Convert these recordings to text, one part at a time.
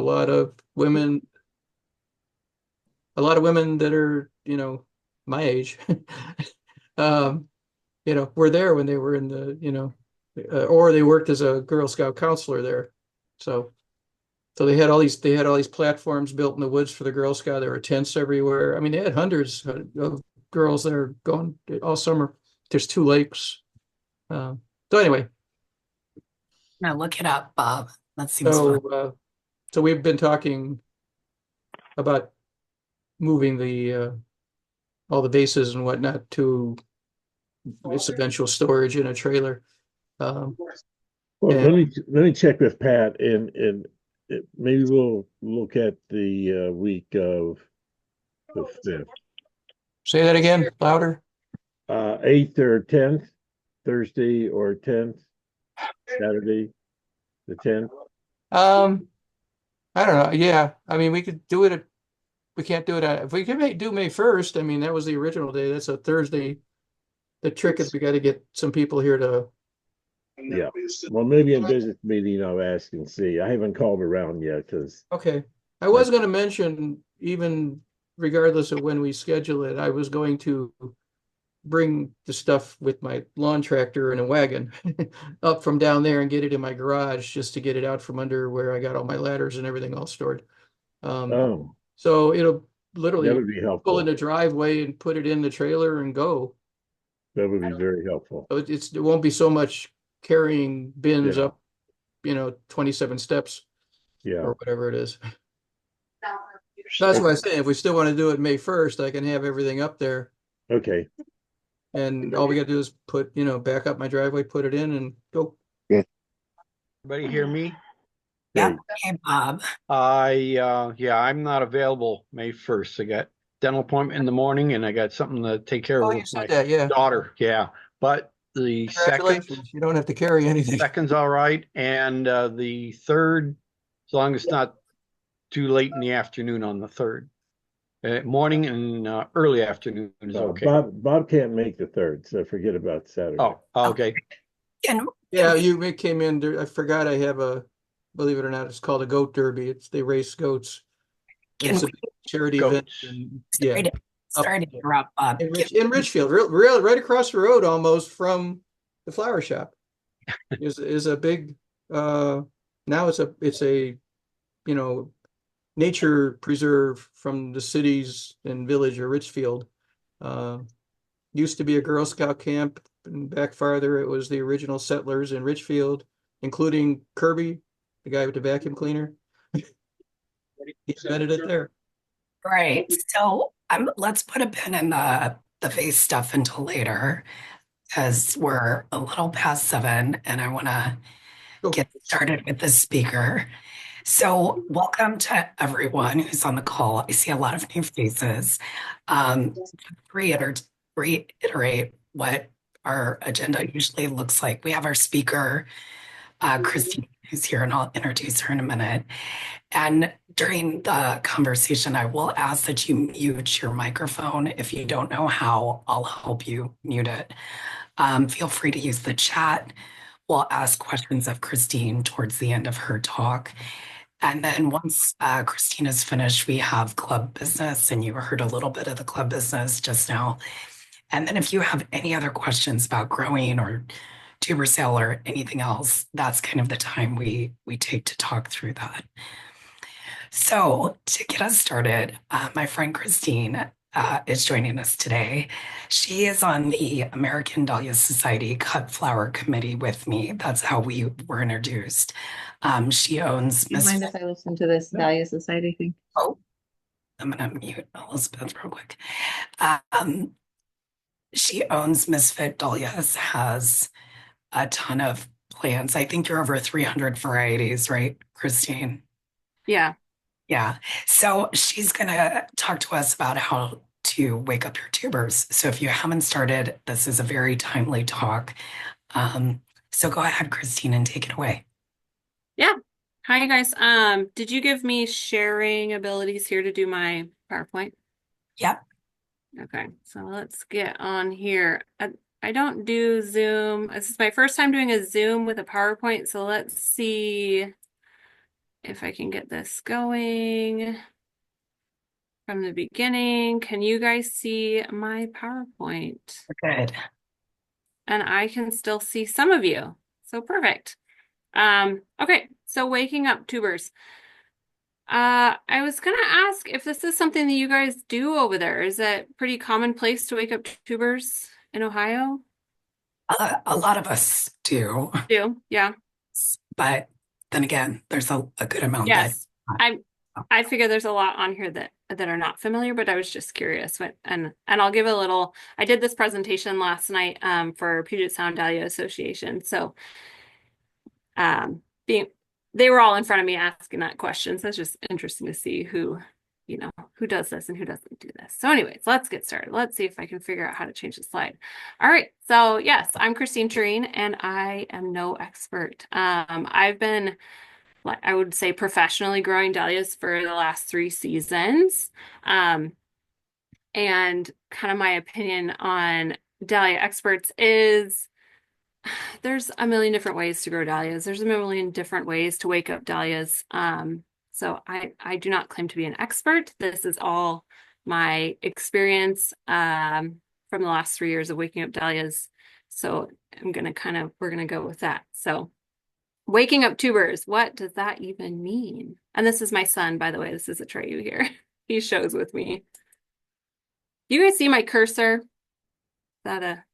lot of women, that are, my age, um, were there when they were in the, or they worked as a Girl Scout counselor there. So, they had all these platforms built in the woods for the Girl Scout. There were tents everywhere. I mean, they had hundreds of girls there going all summer. There's two lakes. So anyway, Now look it up, Bob. That seems fun. so we've been talking about moving the all the bases and whatnot to its eventual storage in a trailer. Um, Well, and let me check with Pat, and maybe we'll look at the week of the 5th, say that again, louder. 8th or 10th, Thursday or 10th, Saturday, the 10th. Um, I don't know. Yeah, I mean, we could do it. We can't do it if we can do May 1st. I mean, that was the original day. That's a Thursday. The trick is we got to get some people here to. Yeah. Well, maybe in business meeting, I'll ask and see. I haven't called around yet because Okay. I was going to mention, even regardless of when we schedule it, I was going to bring the stuff with my lawn tractor and a wagon up from down there and get it in my garage just to get it out from under where I got all my ladders and everything all stored. Um, oh, so it'll that literally would be pull in helpful. the driveway and put it in the trailer and go. That would be very helpful. So it won't be so much carrying bins Yeah, up, 27 steps yeah. or whatever it is. So that's why I say if we still want to do it May 1st, I can have everything up there. Okay. And all we got to do is back up my driveway, put it in and go. Everybody hear me? Yep. Great. Hey, Bob. Yeah, I'm not available May 1st. I got dental appointment in the morning and I got something to take care Oh, of you with said my that, yeah. daughter. Yeah. But the Congratulations. You don't have to carry anything. second's all right. And the third, as long as it's not too late in the afternoon on the third. Morning and early afternoon is okay. Bob can't make the 3rd, so forget about Saturday. Oh, okay. Can, Yeah, you came in. I forgot I have believe it or not, it's called a goat derby. They race goats. can It's a we, charity event. Goats. And sorry yeah, to, up sorry to interrupt, Bob. in Richfield, real right across the road almost from the flower shop is a big now it's a you know nature preserve from the cities and village of Richfield. Uh, Used to be a Girl Scout camp, and back farther it was the original settlers in Richfield, including Kirby, the guy with the vacuum cleaner. He invented it there. Right. So let's put a pin in the face stuff until later because we're a little past 7 and I want to Cool. get started with the speaker. So, welcome to everyone who's on the call. I see a lot of new faces. To reiterate what our agenda usually looks like. We have our speaker, Christine, who's here, and I'll introduce her in a minute. And during the conversation, I will ask that you mute your microphone. If you don't know how, I'll help you mute it. Feel free to use the chat. We'll ask questions of Christine towards the end of her talk. And then once Christine is finished, we have club business, and you heard a little bit of the club business just now. And then if you have any other questions about growing or tuber sale or anything else, that's kind of the time we take to talk through that. So to get us started, my friend Christine is joining us today. She is on the American Dahlia Society Cut Flower Committee with me. That's how we were introduced. She owns Do you mind if I listen to this Dahlia Society thing? Oh, I'm gonna mute Elizabeth real quick. Um, she owns Misfit Dahlias, has a ton of plants. I think you're over 300 varieties, right, Christine? Yeah. Yeah. So she's going to talk to us about how to wake up your tubers. So if you haven't started, this is a very timely talk. So go ahead, Christine, and take it away. Yeah. Hi guys. Did you give me sharing abilities here to do my PowerPoint? Yep. Okay. So let's get on here. I don't do Zoom. This is my first time doing a Zoom with a PowerPoint. So let's see if I can get this going from the beginning. Can you guys see my PowerPoint? Good. And I can still see some of you. So perfect. Okay, so waking up tubers. I was gonna ask if this is something that you guys do over there. Is it pretty commonplace to wake up tubers in Ohio? A lot of us do, Do, yeah. but then again, there's a good amount that. Yes. I figure there's a lot on here that are not familiar, but I was just curious. And I'll give a little. I did this presentation last night for Puget Sound Dahlia Association. So being they were all in front of me asking that question. So it's just interesting to see who does this and who doesn't do this. So anyways, let's get started. Let's see if I can figure out how to change the slide. All right. So yes, I'm Christine Tureen and I am no expert. I've been, I would say, professionally growing dahlias for the last 3 seasons. And kind of my opinion on dahlia experts is there's a million different ways to grow dahlias. There's a million different ways to wake up dahlias. So I do not claim to be an expert. This is all my experience from the last 3 years of waking up dahlias. So we're gonna go with that. So waking up tubers, what does that even mean? And this is my son, by the way. This is a Treyu here. He shows with me. You guys see my cursor? Is that a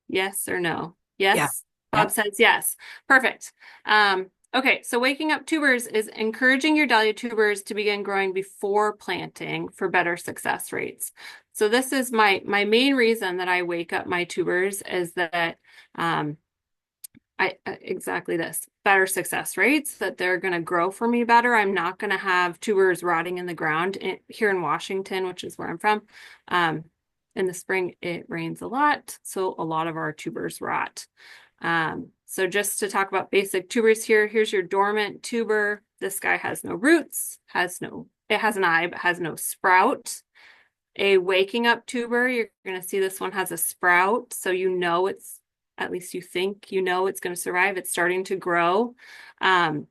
yes or no? Yes. Yeah. Bob says yes. Perfect. Okay, so waking up tubers is encouraging your dahlia tubers to begin growing before planting for better success rates. So this is my main reason that I wake up my tubers is that exactly this, better success rates, that they're going to grow for me better. I'm not going to have tubers rotting in the ground here in Washington, which is where I'm from. In the spring, it rains a lot, so a lot of our tubers rot. So just to talk about basic tubers here, here's your dormant tuber. This guy has no roots, it has an eye, but has no sprout. A waking up tuber, you're going to see this one has a sprout, so you know it's, at least you think you know it's going to survive. It's starting to grow. And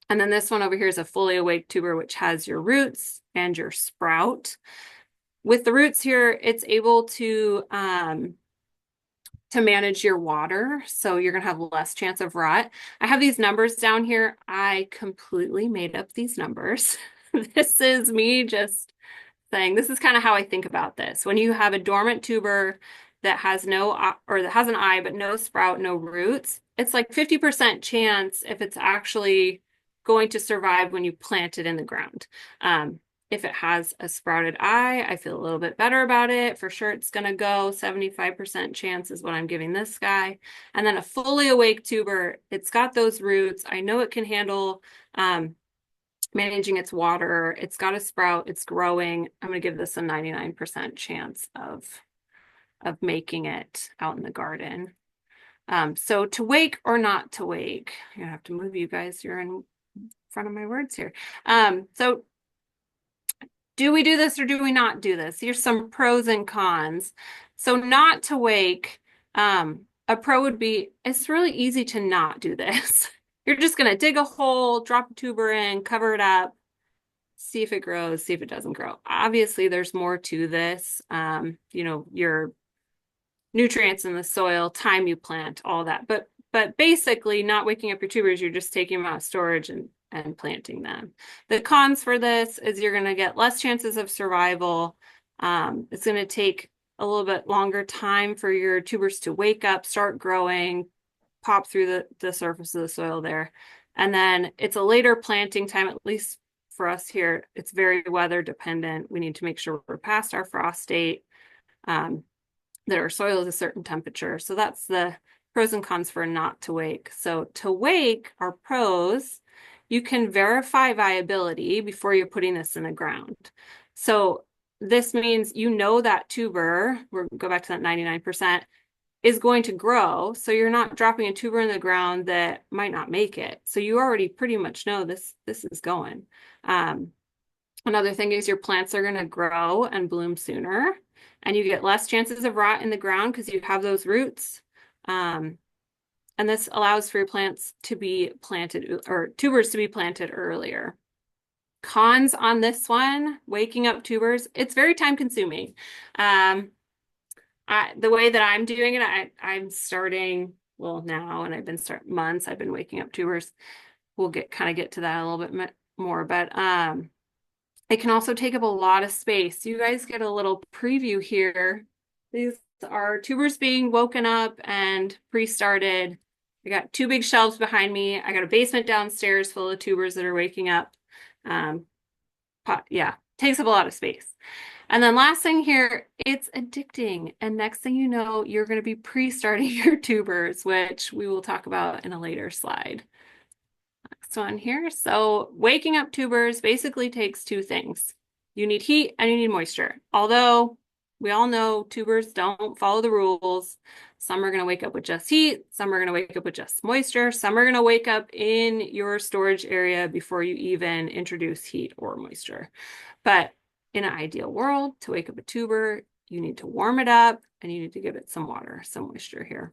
then this one over here is a fully awake tuber, which has your roots and your sprout. With the roots here, it's able to manage your water, so you're going to have less chance of rot. I have these numbers down here. I completely made up these numbers. This is me just saying, this is kind of how I think about this. When you have a dormant tuber that has that has an eye but no sprout, no roots, it's like 50% chance if it's actually going to survive when you plant it in the ground. If it has a sprouted eye, I feel a little bit better about it. For sure, it's going to go. 75% chance is what I'm giving this guy. And then a fully awake tuber, it's got those roots. I know it can handle managing its water. It's got a sprout. It's growing. I'm going to give this a 99% chance of making it out in the garden. So to wake or not to wake, I'm going to have to move you guys. You're in front of my words here. So do we do this or do we not do this? Here's some pros and cons. So not to wake, a pro would be, it's really easy to not do this. You're just going to dig a hole, drop a tuber in, cover it up, see if it grows, see if it doesn't grow. Obviously, there's more to this. Your nutrients in the soil, time you plant, all that. But basically, not waking up your tubers, you're just taking them out of storage and planting them. The cons for this is you're going to get less chances of survival. It's going to take a little bit longer time for your tubers to wake up, start growing, pop through the surface of the soil there. And then it's a later planting time, at least for us here. It's very weather dependent. We need to make sure we're past our frost date, that our soil is a certain temperature. So that's the pros and cons for not to wake. So to wake are pros. You can verify viability before you're putting this in the ground. So this means that tuber, we'll go back to that 99%, is going to grow. So you're not dropping a tuber in the ground that might not make it. So you already pretty much know this is going. Another thing is your plants are going to grow and bloom sooner, and you get less chances of rot in the ground because you have those roots. and this allows for your plants to be planted or tubers to be planted earlier. Cons on this one, waking up tubers, it's very time consuming. The way that I'm doing it, I'm starting, well, now, and I've been months, I've been waking up tubers. We'll get to that a little bit more, but it can also take up a lot of space. You guys get a little preview here. These are tubers being woken up and pre-started. I got 2 big shelves behind me. I got a basement downstairs full of tubers that are waking up. Yeah, takes up a lot of space. And then last thing here, it's addicting. And next thing you know, you're going to be pre-starting your tubers, which we will talk about in a later slide. Next one here. So waking up tubers basically takes 2 things. You need heat and you need moisture. Although we all know tubers don't follow the rules. Some are going to wake up with just heat. Some are going to wake up with just moisture. Some are going to wake up in your storage area before you even introduce heat or moisture. But in an ideal world, to wake up a tuber, you need to warm it up and you need to give it some water, some moisture here.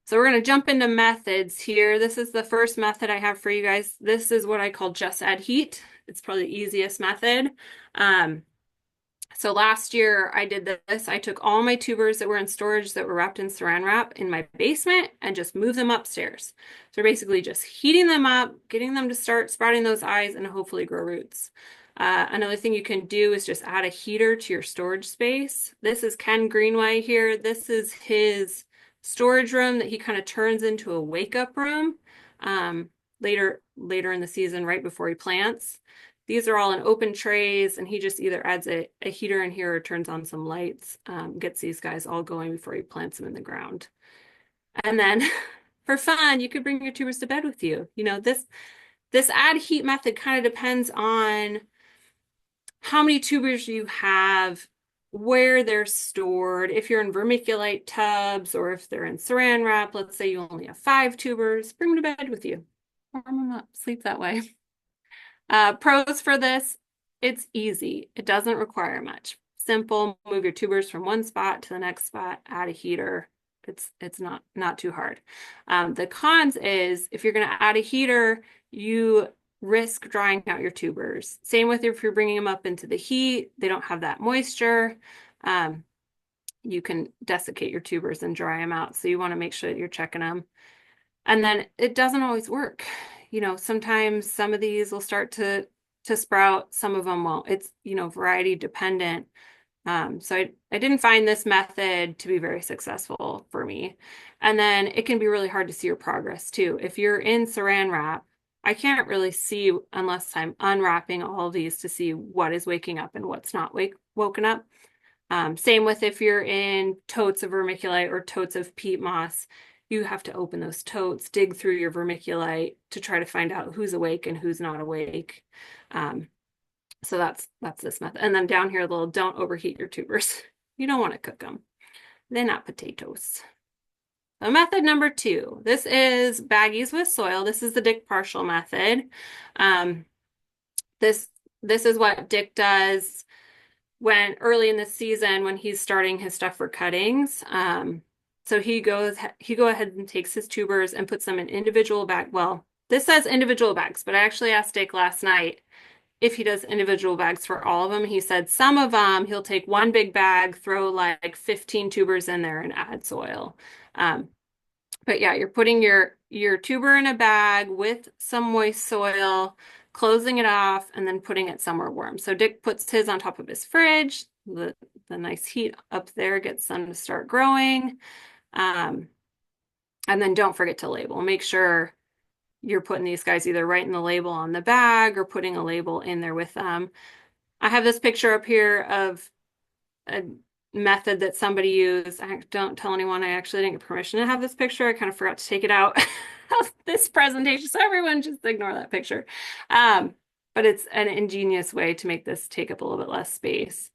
So we're going to jump into methods here. This is the first method I have for you guys. This is what I call just add heat. It's probably the easiest method. So last year I did this. I took all my tubers that were in storage that were wrapped in saran wrap in my basement and just moved them upstairs. So basically just heating them up, getting them to start sprouting those eyes and hopefully grow roots. Another thing you can do is just add a heater to your storage space. This is Ken Greenway here. This is his storage room that he kind of turns into a wake-up room later in the season, right before he plants. These are all in open trays, and he just either adds a heater in here or turns on some lights, gets these guys all going before he plants them in the ground. And then for fun, you could bring your tubers to bed with you. You know, this add heat method kind of depends on how many tubers you have, where they're stored, if you're in vermiculite tubs or if they're in saran wrap. Let's say you only have 5 tubers, bring them to bed with you. Warm them up, sleep that way. Pros for this, it's easy. It doesn't require much. Simple, move your tubers from one spot to the next spot, add a heater. It's not too hard. The cons is if you're going to add a heater, you risk drying out your tubers. Same with if you're bringing them up into the heat, they don't have that moisture. You can desiccate your tubers and dry them out. So you want to make sure that you're checking them. And then it doesn't always work. You know, sometimes some of these will start to sprout, some of them won't. It's, you know, variety dependent. So I didn't find this method to be very successful for me. And then it can be really hard to see your progress too. If you're in saran wrap, I can't really see unless I'm unwrapping all of these to see what is waking up and what's not woken up. Same with if you're in totes of vermiculite or totes of peat moss. You have to open those totes, dig through your vermiculite to try to find out who's awake and who's not awake. So that's this method. And then down here, the little don't overheat your tubers. You don't want to cook them. They're not potatoes. So method number 2, this is baggies with soil. This is the Dick Partial method. This is what Dick does when early in the season when he's starting his stuff for cuttings. So he go ahead and takes his tubers and puts them in individual bag. Well, this says individual bags, but I actually asked Dick last night if he does individual bags for all of them. He said some of them he'll take one big bag, throw like 15 tubers in there and add soil. But yeah, you're putting your tuber in a bag with some moist soil, closing it off, and then putting it somewhere warm. So Dick puts his on top of his fridge. The nice heat up there gets them to start growing. And then don't forget to label. Make sure you're putting these guys either writing the label on the bag or putting a label in there with them. I have this picture up here of a method that somebody used. Don't tell anyone I actually didn't get permission to have this picture. I kind of forgot to take it out of this presentation. So everyone just ignore that picture. But it's an ingenious way to make this take up a little bit less space.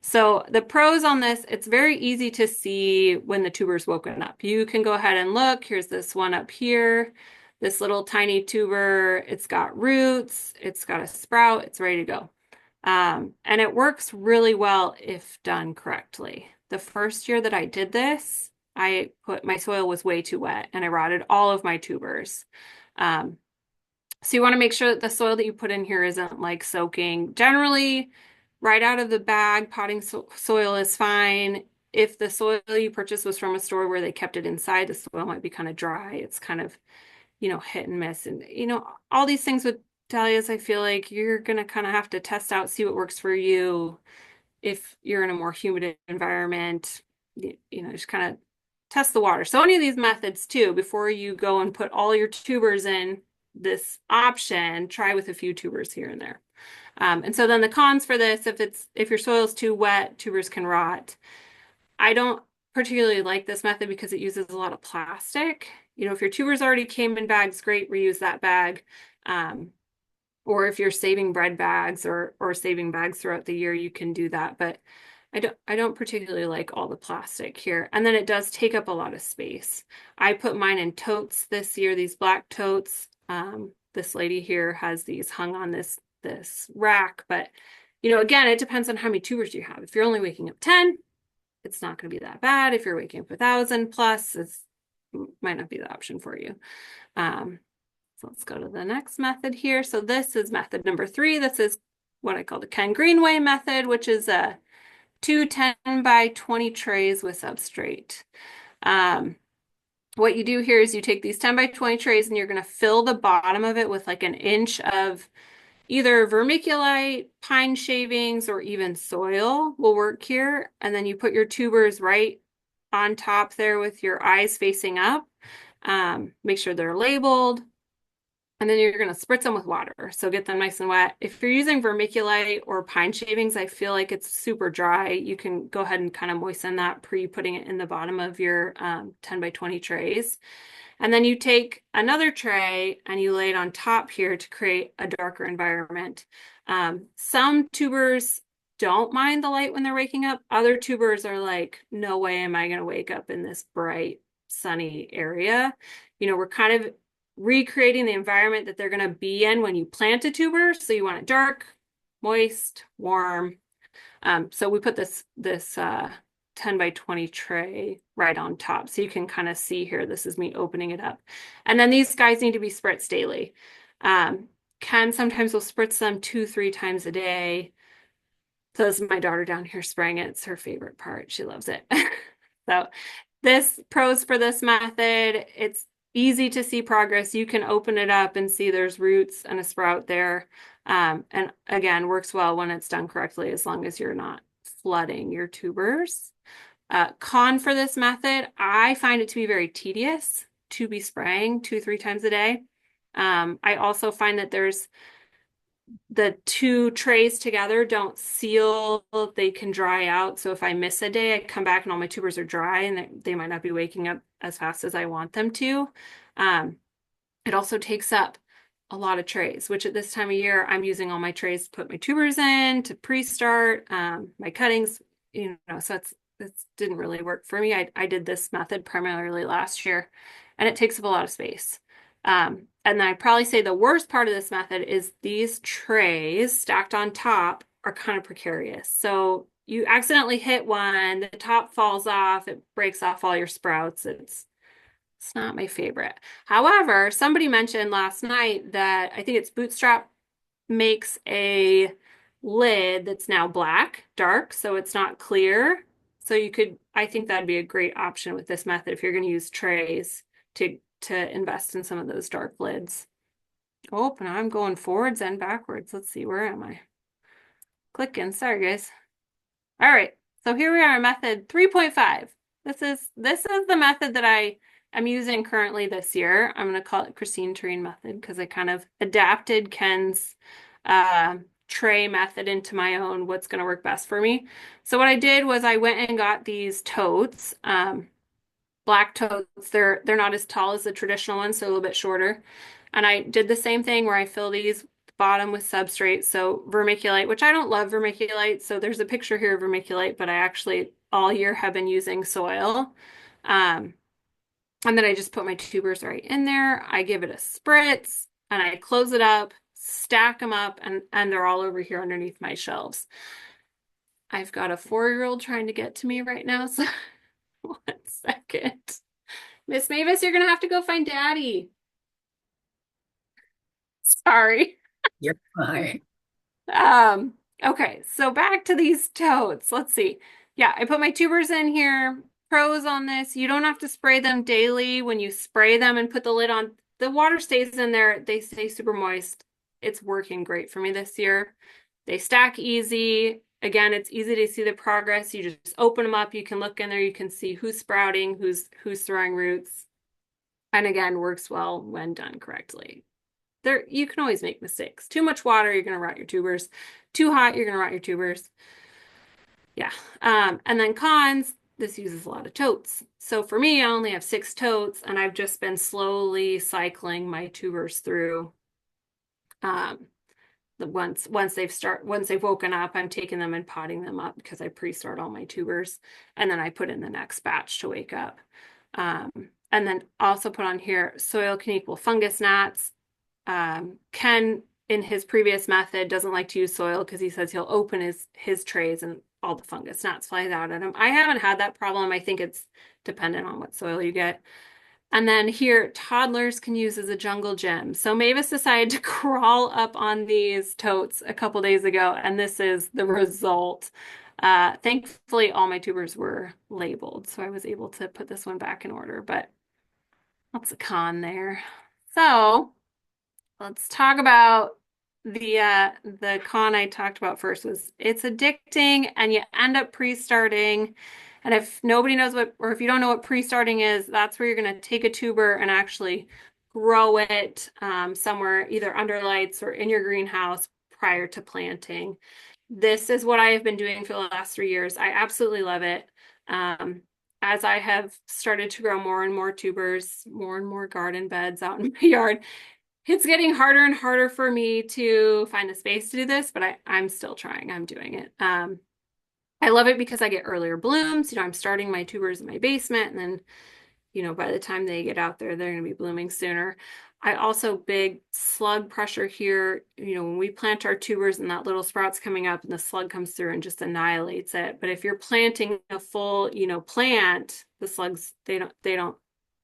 So the pros on this, it's very easy to see when the tuber's woken up. You can go ahead and look. Here's this one up here, this little tiny tuber. It's got roots, it's got a sprout, it's ready to go. And it works really well if done correctly. The first year that I did this, my soil was way too wet and I rotted all of my tubers. So you want to make sure that the soil that you put in here isn't like soaking. Generally, right out of the bag, potting soil is fine. If the soil you purchased was from a store where they kept it inside, the soil might be kind of dry. It's kind of, hit and miss. And, all these things with dahlias, I feel like you're going to kind of have to test out, see what works for you. If you're in a more humid environment, just kind of test the water. So any of these methods too, before you go and put all your tubers in this option, try with a few tubers here and there. And so then the cons for this, if your soil is too wet, tubers can rot. I don't particularly like this method because it uses a lot of plastic. If your tubers already came in bags, great, reuse that bag. Or if you're saving bread bags or saving bags throughout the year, you can do that. But I don't particularly like all the plastic here. And then it does take up a lot of space. I put mine in totes this year, these black totes. This lady here has these hung on this rack. But, again, it depends on how many tubers you have. If you're only waking up 10, it's not going to be that bad. If you're waking up 1,000 plus, it might not be the option for you. So let's go to the next method here. So this is method number 3. This is what I call the Ken Greenway method, which is a 2 10 by 20 trays with substrate. What you do here is you take these 10 by 20 trays and you're going to fill the bottom of it with like an inch of either vermiculite, pine shavings, or even soil will work here. And then you put your tubers right on top there with your eyes facing up. Make sure they're labeled. And then you're going to spritz them with water. So get them nice and wet. If you're using vermiculite or pine shavings, I feel like it's super dry. You can go ahead and kind of moisten that pre-putting it in the bottom of your 10 by 20 trays. And then you take another tray and you lay it on top here to create a darker environment. Some tubers don't mind the light when they're waking up. Other tubers are like, no way am I going to wake up in this bright, sunny area. We're kind of recreating the environment that they're going to be in when you plant a tuber. So you want it dark, moist, warm. So we put this 10 by 20 tray right on top. So you can kind of see here, this is me opening it up. And then these guys need to be spritzed daily. Ken sometimes will spritz them 2-3 times a day. So this is my daughter down here spraying it. It's her favorite part. She loves it. So this pros for this method, it's easy to see progress. You can open it up and see there's roots and a sprout there. And again, works well when it's done correctly, as long as you're not flooding your tubers. Con for this method, I find it to be very tedious to be spraying 2-3 times a day. I also find that there's the 2 trays together don't seal, they can dry out. So if I miss a day, I come back and all my tubers are dry and they might not be waking up as fast as I want them to. It also takes up a lot of trays, which at this time of year, I'm using all my trays to put my tubers in, to pre-start, my cuttings, so it didn't really work for me. I did this method primarily last year, and it takes up a lot of space. And then I'd probably say the worst part of this method is these trays stacked on top are kind of precarious. So you accidentally hit one, the top falls off, it breaks off all your sprouts. It's not my favorite. However, somebody mentioned last night that I think it's Bootstrap makes a lid that's now black, dark, so it's not clear. So I think that'd be a great option with this method if you're going to use trays to invest in some of those dark lids. Oh, now I'm going forwards and backwards. Let's see, where am I? Clicking, sorry guys. All right, so here we are, method 3.5. This is the method that I am using currently this year. I'm going to call it Christine Tureen method because I kind of adapted Ken's tray method into my own, what's going to work best for me. So what I did was I went and got these totes, black totes. They're not as tall as the traditional ones, so a little bit shorter. And I did the same thing where I fill these bottom with substrate, so vermiculite, which I don't love vermiculite, so there's a picture here of vermiculite, but I actually all year have been using soil. And then I just put my tubers right in there. I give it a spritz, and I close it up, stack them up, and they're all over here underneath my shelves. I've got a 4-year-old trying to get to me right now, so 1 second. Miss Mavis, you're gonna have to go find Daddy. Sorry. You're fine. Okay, so back to these totes. Let's see. Yeah, I put my tubers in here. Pros on this, you don't have to spray them daily. When you spray them and put the lid on, the water stays in there. They stay super moist. It's working great for me this year. They stack easy. Again, it's easy to see the progress. You just open them up. You can look in there. You can see who's sprouting, who's throwing roots. And again, works well when done correctly. There, you can always make mistakes. Too much water, you're going to rot your tubers. Too hot, you're going to rot your tubers. Yeah. And then cons, this uses a lot of totes. So for me, I only have 6 totes, and I've just been slowly cycling my tubers through. Once they've woken up, I'm taking them and potting them up because I pre-start all my tubers, and then I put in the next batch to wake up. And then also put on here, soil can equal fungus gnats. Ken, in his previous method, doesn't like to use soil because he says he'll open his trays and all the fungus gnats fly out at him. I haven't had that problem. I think it's dependent on what soil you get. And then here, toddlers can use as a jungle gym. So Mavis decided to crawl up on these totes a couple days ago, and this is the result. Thankfully, all my tubers were labeled, so I was able to put this one back in order, but that's a con there. So let's talk about the con I talked about first. Was it's addicting and you end up pre-starting. And if nobody knows what, or if you don't know what pre-starting is, that's where you're going to take a tuber and actually grow it somewhere, either under lights or in your greenhouse prior to planting. This is what I have been doing for the last 3 years. I absolutely love it. As I have started to grow more and more tubers, more and more garden beds out in my yard, it's getting harder and harder for me to find the space to do this, but I'm still trying. I'm doing it. I love it because I get earlier blooms. I'm starting my tubers in my basement, and then, by the time they get out there, they're going to be blooming sooner. I also big slug pressure here. When we plant our tubers and that little sprout's coming up and the slug comes through and just annihilates it. But if you're planting a full, plant, the slugs, they don't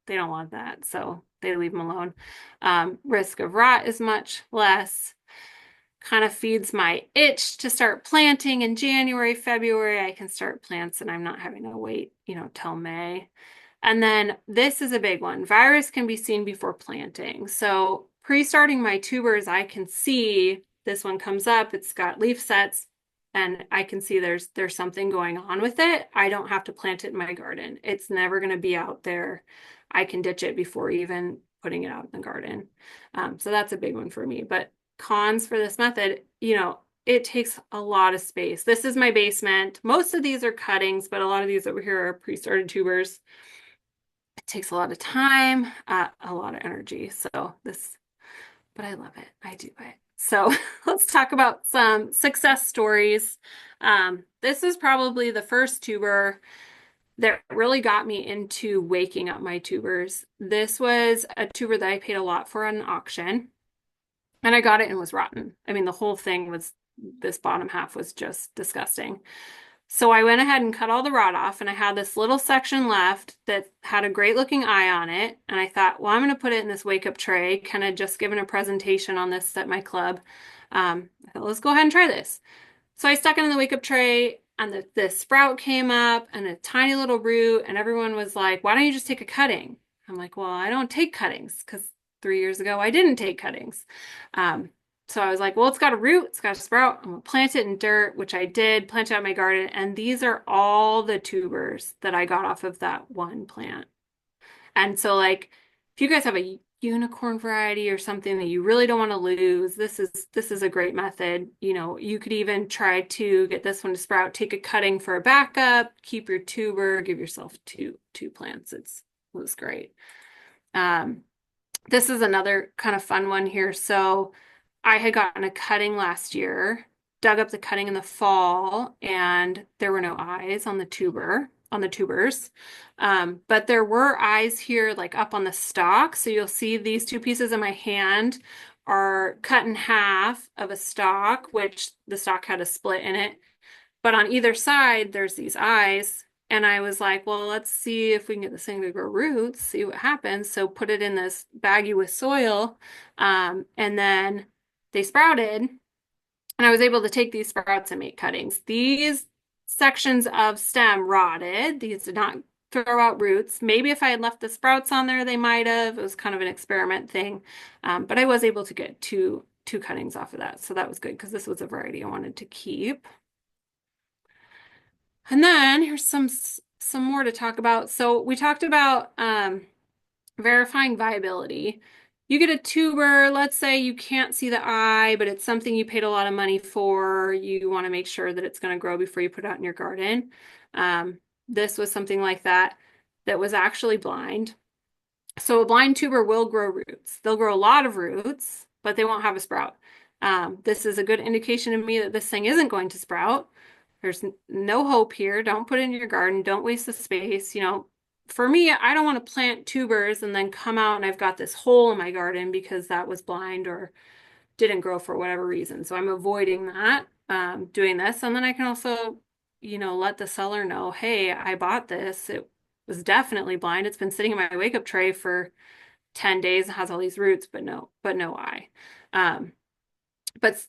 want that. So they leave them alone. Risk of rot is much less. Kind of feeds my itch to start planting in January, February. I can start plants and I'm not having to wait, till May. And then this is a big one. Virus can be seen before planting. So pre-starting my tubers, I can see this one comes up. It's got leaf sets and I can see there's something going on with it. I don't have to plant it in my garden. It's never going to be out there. I can ditch it before even putting it out in the garden. So that's a big one for me. But cons for this method, it takes a lot of space. This is my basement. Most of these are cuttings, but a lot of these over here are pre-started tubers. It takes a lot of time, a lot of energy. But I love it. I do it. So let's talk about some success stories. This is probably the first tuber that really got me into waking up my tubers. This was a tuber that I paid a lot for at an auction. And I got it and it was rotten. I mean, the whole thing was, this bottom half was just disgusting. So I went ahead and cut all the rot off, and I had this little section left that had a great looking eye on it. And I thought, well, I'm going to put it in this wake up tray, kind of just giving a presentation on this at my club. I thought, let's go ahead and try this. So I stuck it in the wake up tray, and the sprout came up and a tiny little root, and everyone was like, why don't you just take a cutting? I'm like, well, I don't take cuttings because 3 years ago I didn't take cuttings. So I was like, well, it's got a root, it's got a sprout. I'm gonna plant it in dirt, which I did, plant it out in my garden. And these are all the tubers that I got off of that one plant. And so if you guys have a unicorn variety or something that you really don't want to lose, this is a great method. You could even try to get this one to sprout, take a cutting for a backup, keep your tuber, give yourself two plants. It was great. This is another kind of fun one here. So I had gotten a cutting last year, dug up the cutting in the fall, and there were no eyes on the tubers. But there were eyes here, up on the stalk. So you'll see these 2 pieces in my hand are cut in half of a stalk, which the stalk had a split in it. But on either side, there's these eyes. And I was like, well, let's see if we can get this thing to grow roots, see what happens. So put it in this baggie with soil. And then they sprouted. And I was able to take these sprouts and make cuttings. These sections of stem rotted. These did not throw out roots. Maybe if I had left the sprouts on there, they might have. It was kind of an experiment thing. But I was able to get two cuttings off of that. So that was good because this was a variety I wanted to keep. And then here's some more to talk about. So we talked about verifying viability. You get a tuber, let's say you can't see the eye, but it's something you paid a lot of money for. You want to make sure that it's going to grow before you put it out in your garden. This was something like that that was actually blind. So a blind tuber will grow roots. They'll grow a lot of roots, but they won't have a sprout. This is a good indication to me that this thing isn't going to sprout. There's no hope here. Don't put it in your garden. Don't waste the space. You know, for me, I don't want to plant tubers and then come out and I've got this hole in my garden because that was blind or didn't grow for whatever reason. So I'm avoiding that, doing this. And then I can also, you know, let the seller know, hey, I bought this. It was definitely blind. It's been sitting in my wake up tray for 10 days and has all these roots, but no eye. But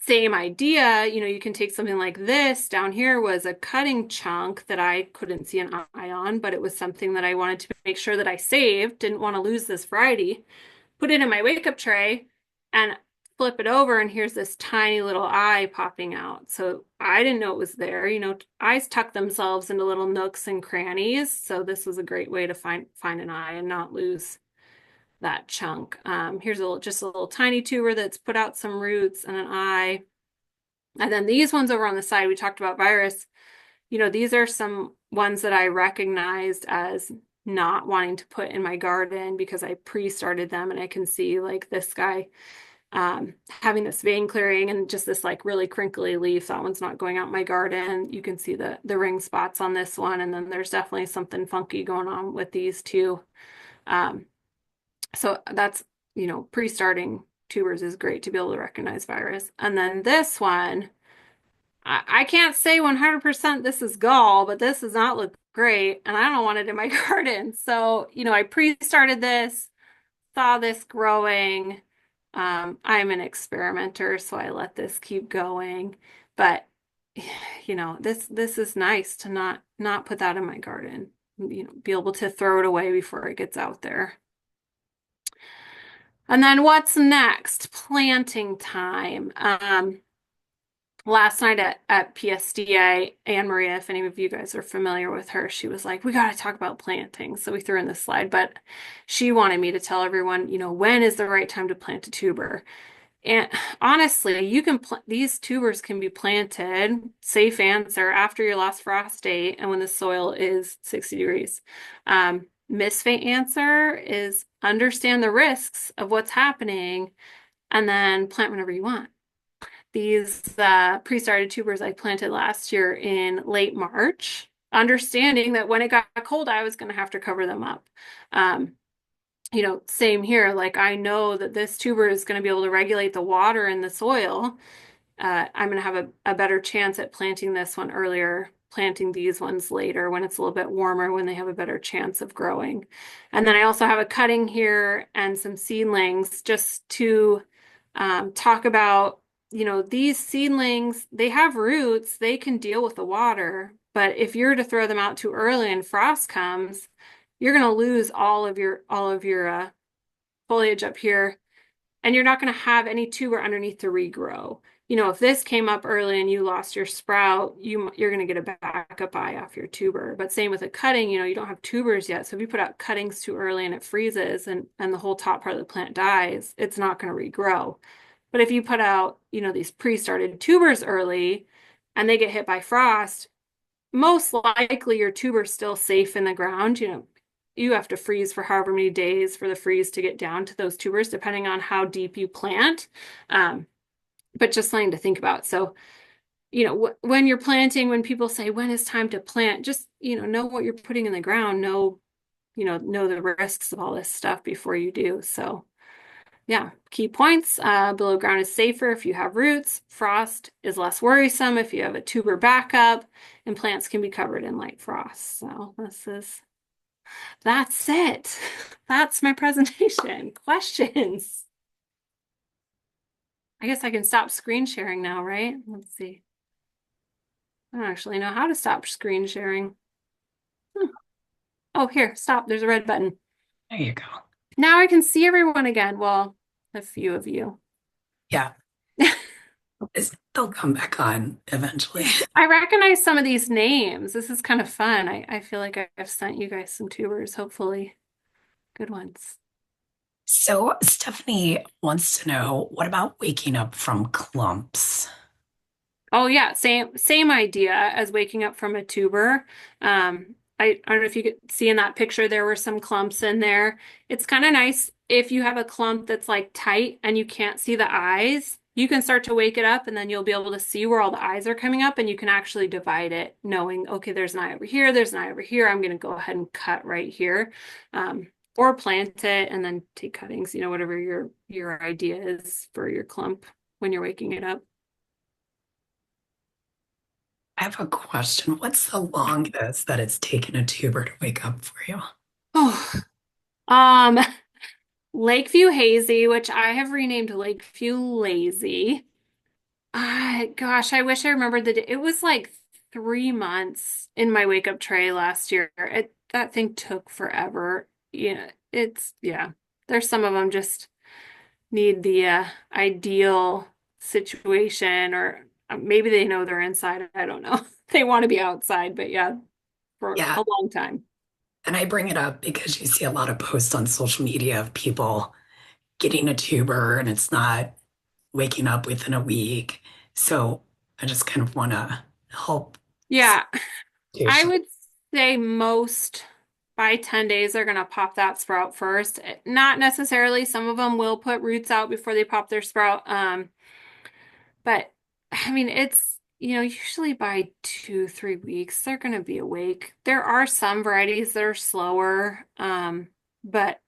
same idea, you know, you can take something like this. Down here was a cutting chunk that I couldn't see an eye on, but it was something that I wanted to make sure that I saved, didn't want to lose this variety. Put it in my wake up tray and flip it over, and here's this tiny little eye popping out. So I didn't know it was there. You know, eyes tuck themselves into little nooks and crannies. So this was a great way to find an eye and not lose that chunk. Here's just a little tiny tuber that's put out some roots and an eye. And then these ones over on the side, we talked about virus. You know, these are some ones that I recognized as not wanting to put in my garden because I pre-started them, and I can see like this guy having this vein clearing and just this like really crinkly leaf. That one's not going out in my garden. You can see the ring spots on this one, and then there's definitely something funky going on with these two. So that's, you know, pre-starting tubers is great to be able to recognize virus. And then this one, I can't say 100% this is gall, but this does not look great, and I don't want it in my garden. So, you know, I pre-started this, saw this growing. I'm an experimenter, so I let this keep going. But, you know, this is nice to not put that in my garden. You know, be able to throw it away before it gets out there. And then what's next? Planting time. Last night at PSDA, Anne Maria, if any of you guys are familiar with her, she was like, we got to talk about planting. So we threw in this slide, but she wanted me to tell everyone, you know, when is the right time to plant a tuber? And honestly, you can these tubers can be planted, safe answer, after your last frost date and when the soil is 60 degrees. Misfit answer is understand the risks of what's happening and then plant whenever you want. These pre-started tubers I planted last year in late March, understanding that when it got cold, I was going to have to cover them up. You know, same here. Like I know that this tuber is going to be able to regulate the water in the soil. I'm going to have a better chance at planting this one earlier, planting these ones later when it's a little bit warmer, when they have a better chance of growing. And then I also have a cutting here and some seedlings just to talk about, you know, these seedlings, they have roots, they can deal with the water, but if you're to throw them out too early and frost comes, you're going to lose all of your foliage up here, and you're not going to have any tuber underneath to regrow. You know, if this came up early and you lost your sprout, you're going to get a backup eye off your tuber. But same with a cutting, you know, you don't have tubers yet. So if you put out cuttings too early and it freezes and the whole top part of the plant dies, it's not going to regrow. But if you put out, you know, these pre-started tubers early and they get hit by frost, most likely your tuber's still safe in the ground. You know, you have to freeze for however many days for the freeze to get down to those tubers, depending on how deep you plant. But just something to think about. So, you know, when you're planting, when people say, when is time to plant, just, you know what you're putting in the ground, know the risks of all this stuff before you do. So Yeah, key points. Below ground is safer if you have roots. Frost is less worrisome if you have a tuber backup, and plants can be covered in light frost. So that's it. That's my presentation. Questions? I guess I can stop screen sharing now, right? Let's see. I don't actually know how to stop screen sharing. Oh, here, stop. There's a red button. There you go. Now I can see everyone again. Well, a few of you. Yeah. They'll come back on eventually. I recognize some of these names. This is kind of fun. I feel like I've sent you guys some tubers, hopefully good ones. So Stephanie wants to know, what about waking up from clumps? Oh yeah, same idea as waking up from a tuber. I don't know if you could see in that picture, there were some clumps in there. It's kind of nice if you have a clump that's like tight and you can't see the eyes, you can start to wake it up and then you'll be able to see where all the eyes are coming up and you can actually divide it, knowing, okay, there's an eye over here, there's an eye over here. I'm going to go ahead and cut right here. Or plant it and then take cuttings, whatever your idea is for your clump when you're waking it up. I have a question. What's the longest that it's taken a tuber to wake up for you? Oh, um, Lakeview Hazy, which I have renamed Lakeview Lazy. Gosh, I wish I remembered the day. It was like 3 months in my wake up tray last year. That thing took forever. Yeah. There's some of them just need the ideal situation, or maybe they know they're inside. I don't know. They want to be outside, but yeah, for Yeah, a long time. and I bring it up because you see a lot of posts on social media of people getting a tuber and it's not waking up within a week. So I just kind of want to help. Yeah, I would say most by 10 days they're going to pop that sprout first. Not necessarily. Some of them will put roots out before they pop their sprout. But I mean, it's, usually by 2, 3 weeks, they're going to be awake. There are some varieties that are slower. But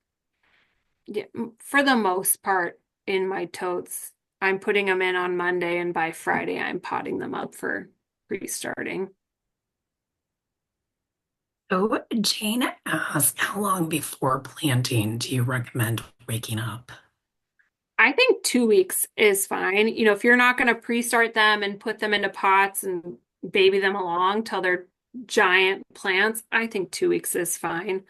yeah, for the most part, in my totes, I'm putting them in on Monday, and by Friday, I'm potting them up for restarting. So Jane asked, how long before planting do you recommend waking up? I think 2 weeks is fine. If you're not going to pre-start them and put them into pots and baby them along till they're giant plants, I think 2 weeks is fine.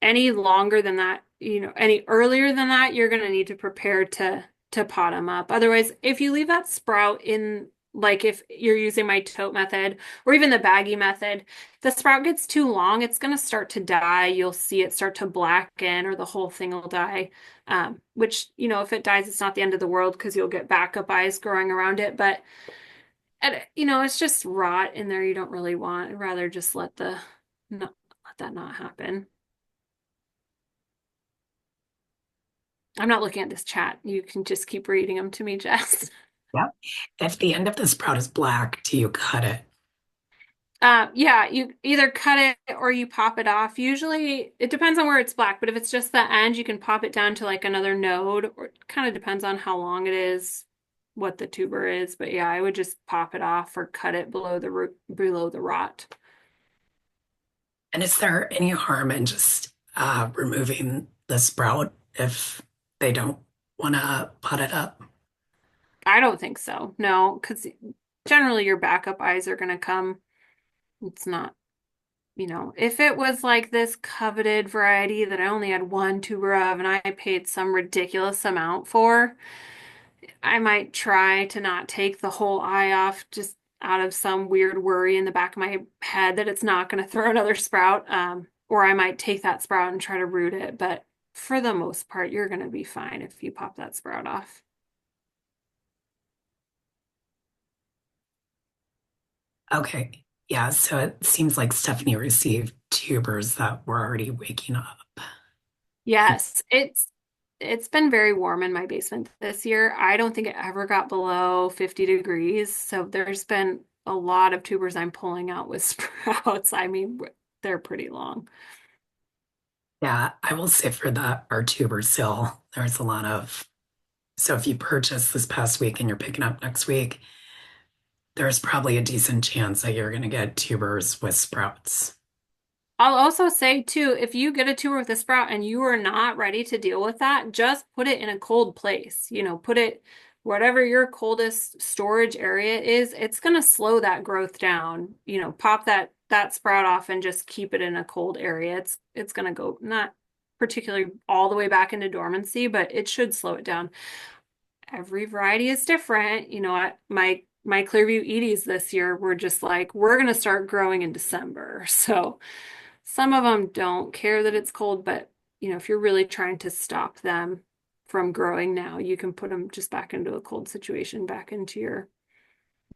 Any longer than that, any earlier than that, you're going to need to prepare to pot them up. Otherwise, if you leave that sprout in, like if you're using my tote method or even the baggy method, the sprout gets too long, it's going to start to die. You'll see it start to blacken or the whole thing will die. Which, if it dies, it's not the end of the world because you'll get backup eyes growing around it. But, it's just rot in there you don't really want. I'd rather just let that not happen. I'm not looking at this chat. You can just keep reading them to me, Jess. Yep. If the end of the sprout is black, do you cut it? Yeah, you either cut it or you pop it off. Usually it depends on where it's black, but if it's just the end, you can pop it down to like another node, or it kind of depends on how long it is, what the tuber is. But yeah, I would just pop it off or cut it below the root, below the rot. And is there any harm in just removing the sprout if they don't want to pot it up? I don't think so. No, because generally your backup eyes are going to come. It's not, if it was like this coveted variety that I only had one tuber of and I paid some ridiculous amount for, I might try to not take the whole eye off just out of some weird worry in the back of my head that it's not going to throw another sprout. Or I might take that sprout and try to root it. But for the most part, you're going to be fine if you pop that sprout off. Okay. Yeah, so it seems like Stephanie received tubers that were already waking up. Yes, it's been very warm in my basement this year. I don't think it ever got below 50 degrees. So there's been a lot of tubers I'm pulling out with sprouts. I mean, they're pretty long. Yeah, I will say for our tuber sale, there's a lot of, so if you purchase this past week and you're picking up next week, there's probably a decent chance that you're going to get tubers with sprouts. I'll also say too, if you get a tuber with a sprout and you are not ready to deal with that, just put it in a cold place. Put it whatever your coldest storage area is, it's going to slow that growth down. Pop that sprout off and just keep it in a cold area. It's going to go not particularly all the way back into dormancy, but it should slow it down. Every variety is different. My Clearview Edie's this year were just like, we're going to start growing in December. So some of them don't care that it's cold, but if you're really trying to stop them from growing now, you can put them just back into a cold situation, back into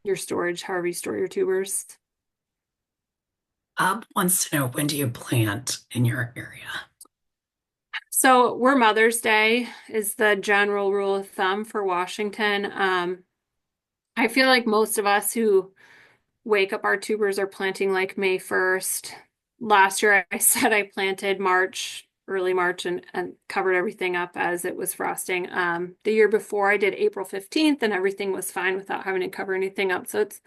your storage, however you store your tubers. Bob wants to know, when do you plant in your area? So we're Mother's Day is the general rule of thumb for Washington. I feel like most of us who wake up our tubers are planting like May 1st. Last year I said I planted early March and covered everything up as it was frosting. The year before I did April 15th and everything was fine without having to cover anything up. So it's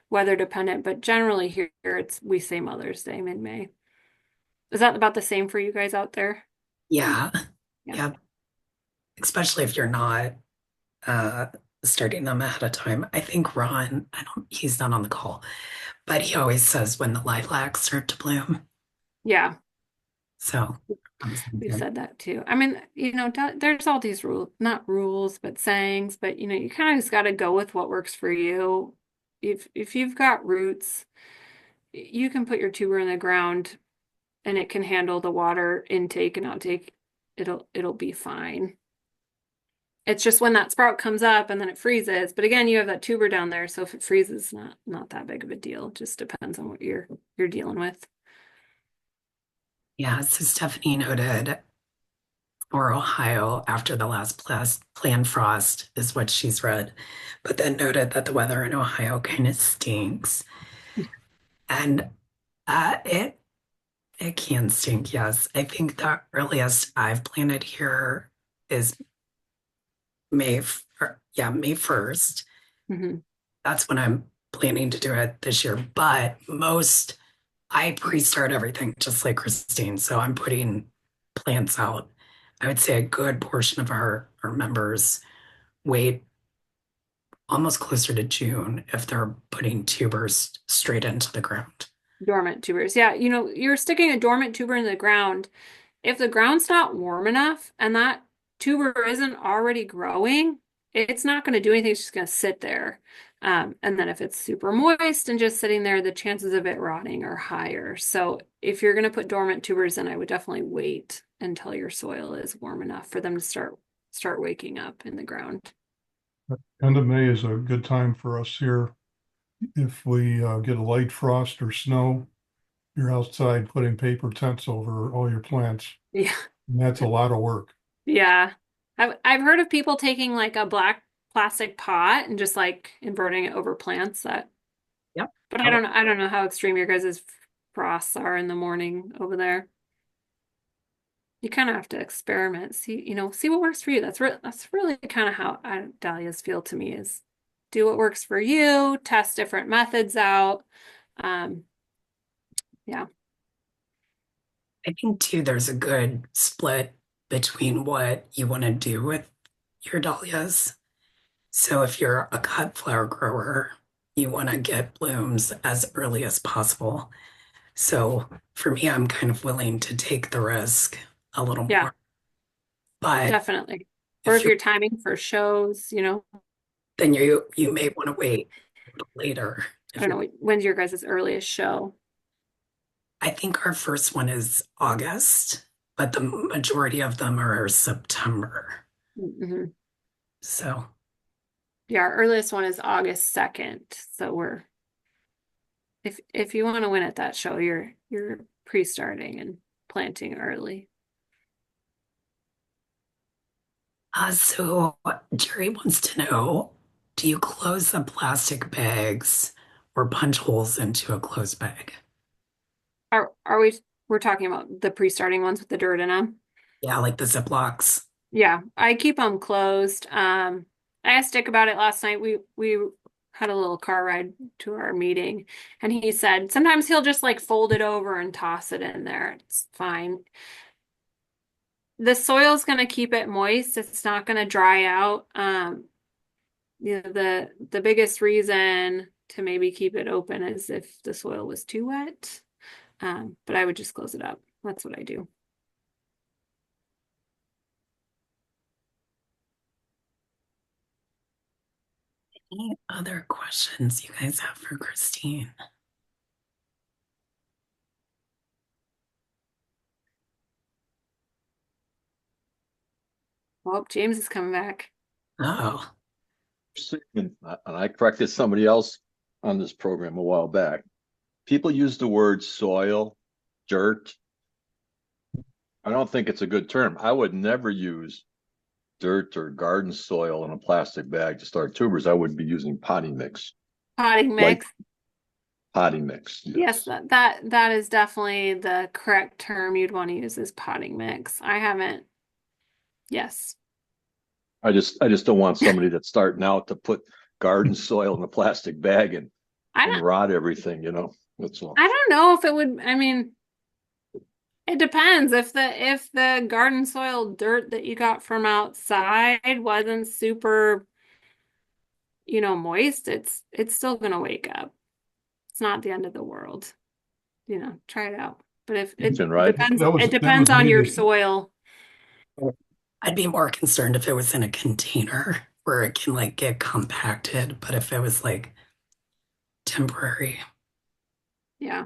weather dependent, but generally here we say Mother's Day, mid-May. Is that about the same for you guys out there? Yeah, Yeah. yeah. Especially if you're not uh, starting them ahead of time. I think Ron, he's not on the call, but he always says when the lilacs start to bloom. Yeah. So We've said that too. I mean, there's all these not rules, but sayings, but you kind of just got to go with what works for you. If you've got roots, you can put your tuber in the ground and it can handle the water intake and outtake. It'll be fine. It's just when that sprout comes up and then it freezes. But again, you have that tuber down there, so if it freezes, not that big of a deal. It just depends on what you're dealing with. yeah, so Stephanie noted for Ohio after the last planned frost is what she's read, but then noted that the weather in Ohio kind of stinks. And it can stink, yes. I think the earliest I've planted here is May, May 1st. Mhm. That's when I'm planning to do it this year. But I pre-start everything just like Christine. So I'm putting plants out. I would say a good portion of our members wait almost closer to June if they're putting tubers straight into the ground. Dormant tubers. Yeah, you're sticking a dormant tuber in the ground. If the ground's not warm enough and that tuber isn't already growing, it's not going to do anything. It's just going to sit there. And then if it's super moist and just sitting there, the chances of it rotting are higher. So if you're going to put dormant tubers in, I would definitely wait until your soil is warm enough for them to start waking up in the ground. End of May is a good time for us here. If we get a light frost or snow, you're outside putting paper tents over all your plants. Yeah. And that's a lot of work. Yeah. I've heard of people taking like a black plastic pot and just like inverting it over plants that. Yep. But I don't know how extreme your guys' frosts are in the morning over there. You kind of have to experiment, see what works for you. That's really kind of how dahlias feel to me is do what works for you, test different methods out. Yeah. I think too, there's a good split between what you want to do with your dahlias. So if you're a cut flower grower, you want to get blooms as early as possible. So for me, I'm kind of willing to take the risk a little Yeah. more. But Definitely. Or if you're timing for shows, then you may want to wait a little later. I don't know, when's your guys' earliest show? I think our first one is August, but the majority of them are September. Mm-hmm. So Yeah, our earliest one is August 2nd. So if you want to win at that show, you're pre-starting and planting early. So Jerry wants to know, do you close the plastic bags or punch holes into a closed bag? Are we We're talking about the pre-starting ones with the dirt in them. Yeah, like the Ziplocs. Yeah, I keep them closed. I asked Dick about it last night. We had a little car ride to our meeting, and he said sometimes he'll just like fold it over and toss it in there. It's fine. The soil's going to keep it moist. It's not going to dry out. The biggest reason to maybe keep it open is if the soil was too wet. But I would just close it up. That's what I do. Any other questions you guys have for Christine? Oh, James is coming back. Oh, And I corrected somebody else on this program a while back. People use the word soil, dirt. I don't think it's a good term. I would never use dirt or garden soil in a plastic bag to start tubers. I would be using potting mix. Potting Like mix. potting mix. Yes, that is definitely the correct term you'd want to use is potting mix. I haven't. Yes. I just don't want somebody that's starting out to put garden soil in a plastic bag and I don't rot everything, That's all. I don't know if it would, I mean, it depends. If the garden soil dirt that you got from outside wasn't super, moist, it's still gonna wake up. It's not the end of the world. Try it out. But if it Right. depends, That was it depends on me your that- soil. I'd be more concerned if it was in a container where it can like get compacted, but if it was like temporary. Yeah.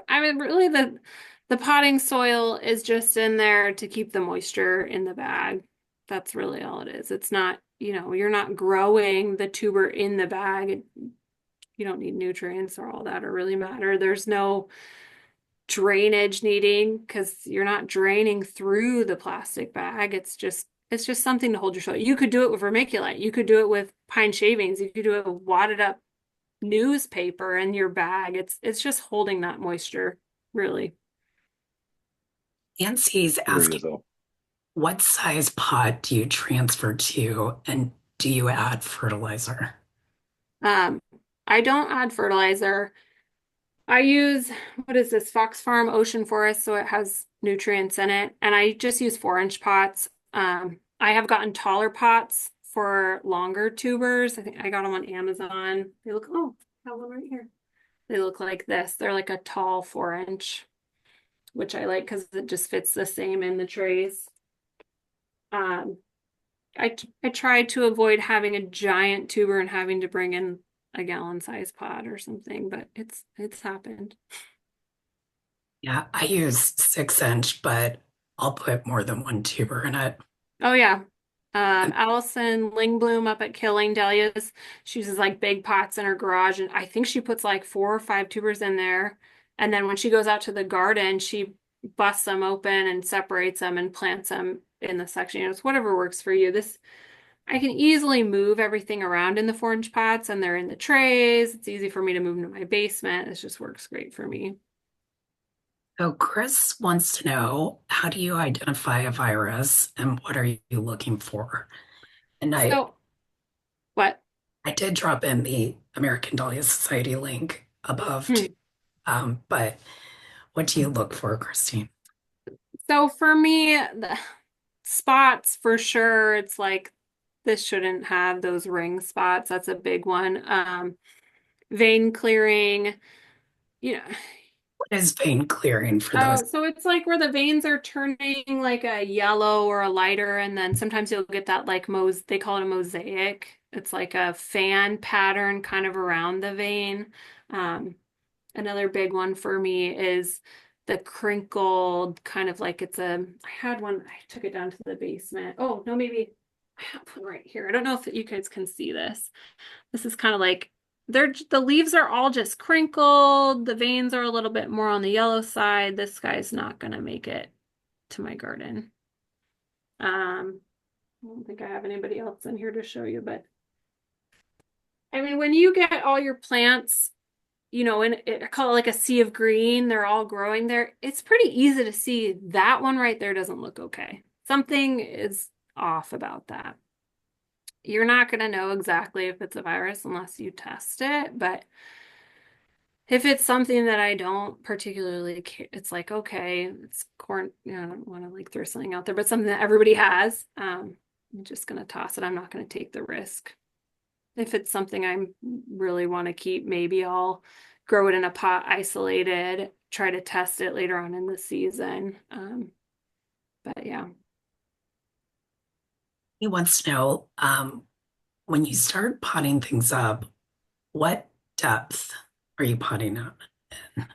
I mean, really the potting soil is just in there to keep the moisture in the bag. That's really all it is. It's not, you're not growing the tuber in the bag. You don't need nutrients or all that or really matter. There's no drainage needing because you're not draining through the plastic bag. It's just something to hold your soil. You could do it with vermiculite. You could do it with pine shavings. You could do it with wadded up newspaper in your bag. It's just holding that moisture, really. Nancy's There you asking, go. what size pot do you transfer to, and do you add fertilizer? I don't add fertilizer. I use, what is this, Fox Farm Ocean Forest, so it has nutrients in it, and I just use 4-inch pots. I have gotten taller pots for longer tubers. I think I got them on Amazon. I have one right here. They look like this. They're like a tall 4-inch, which I like because it just fits the same in the trays. Um, I tried to avoid having a giant tuber and having to bring in a gallon size pot or something, but it's happened. Yeah, I use 6-inch, but I'll put more than one tuber in it. Oh yeah. Allison Lingbloom up at Killing Dahlias, she uses like big pots in her garage, and I think she puts like 4 or 5 tubers in there. And then when she goes out to the garden, she busts them open and separates them and plants them in the section. It's whatever works for you. I can easily move everything around in the 4-inch pots, and they're in the trays. It's easy for me to move them to my basement. It just works great for me. So Chris wants to know, how do you identify a virus and what are you looking for? And So, what? I did drop in the American Dahlia Society link above Hmm. too. But what do you look for, Christine? So for me, the spots for sure, it's like this shouldn't have those ring spots. That's a big one. Vein clearing, you know. What is vein clearing for those? Oh, so it's like where the veins are turning like a yellow or a lighter, and then sometimes you'll get that like they call it a mosaic. It's like a fan pattern kind of around the vein. Another big one for me is the crinkled kind of like I had one, I took it down to the basement. Oh, no, maybe I have one right here. I don't know if you guys can see this. This is kind of like the leaves are all just crinkled. The veins are a little bit more on the yellow side. This guy's not gonna make it to my garden. I don't think I have anybody else in here to show you, but I mean, when you get all your plants and I call it like a sea of green. They're all growing there. It's pretty easy to see that one right there doesn't look okay. Something is off about that. You're not going to know exactly if it's a virus unless you test it, but if it's something that I don't particularly care, it's like, okay, it's corn, I don't want to like throw something out there, but something that everybody has, I'm just going to toss it. I'm not going to take the risk. If it's something I really want to keep, maybe I'll grow it in a pot isolated, try to test it later on in the season. But yeah. He wants to know, when you start potting things up, what depth are you potting up in?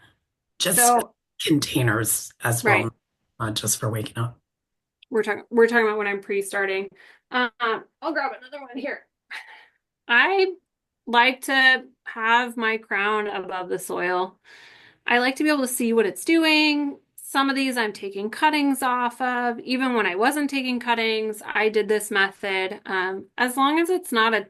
Just So, containers as right. well, not just for waking up. We're talking about when I'm pre-starting. I'll grab another one here. I like to have my crown above the soil. I like to be able to see what it's doing. Some of these I'm taking cuttings off of. Even when I wasn't taking cuttings, I did this method. As long as it's not a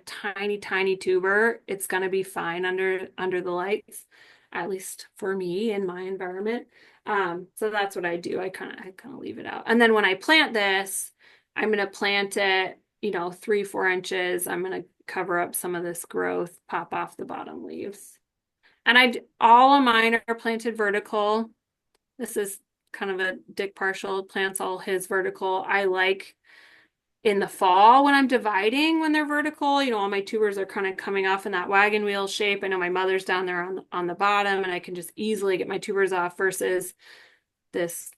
tiny, tiny tuber, it's going to be fine under the lights, at least for me in my environment. So that's what I do. I kind of leave it out. And then when I plant this, I'm going to plant it, 3-4 inches. I'm going to cover up some of this growth, pop off the bottom leaves. And all of mine are planted vertical. This is kind of a Dick Partial plants all his vertical. I like in the fall when I'm dividing when they're vertical, all my tubers are kind of coming off in that wagon wheel shape. I know my mother's down there on the bottom and I can just easily get my tubers off versus this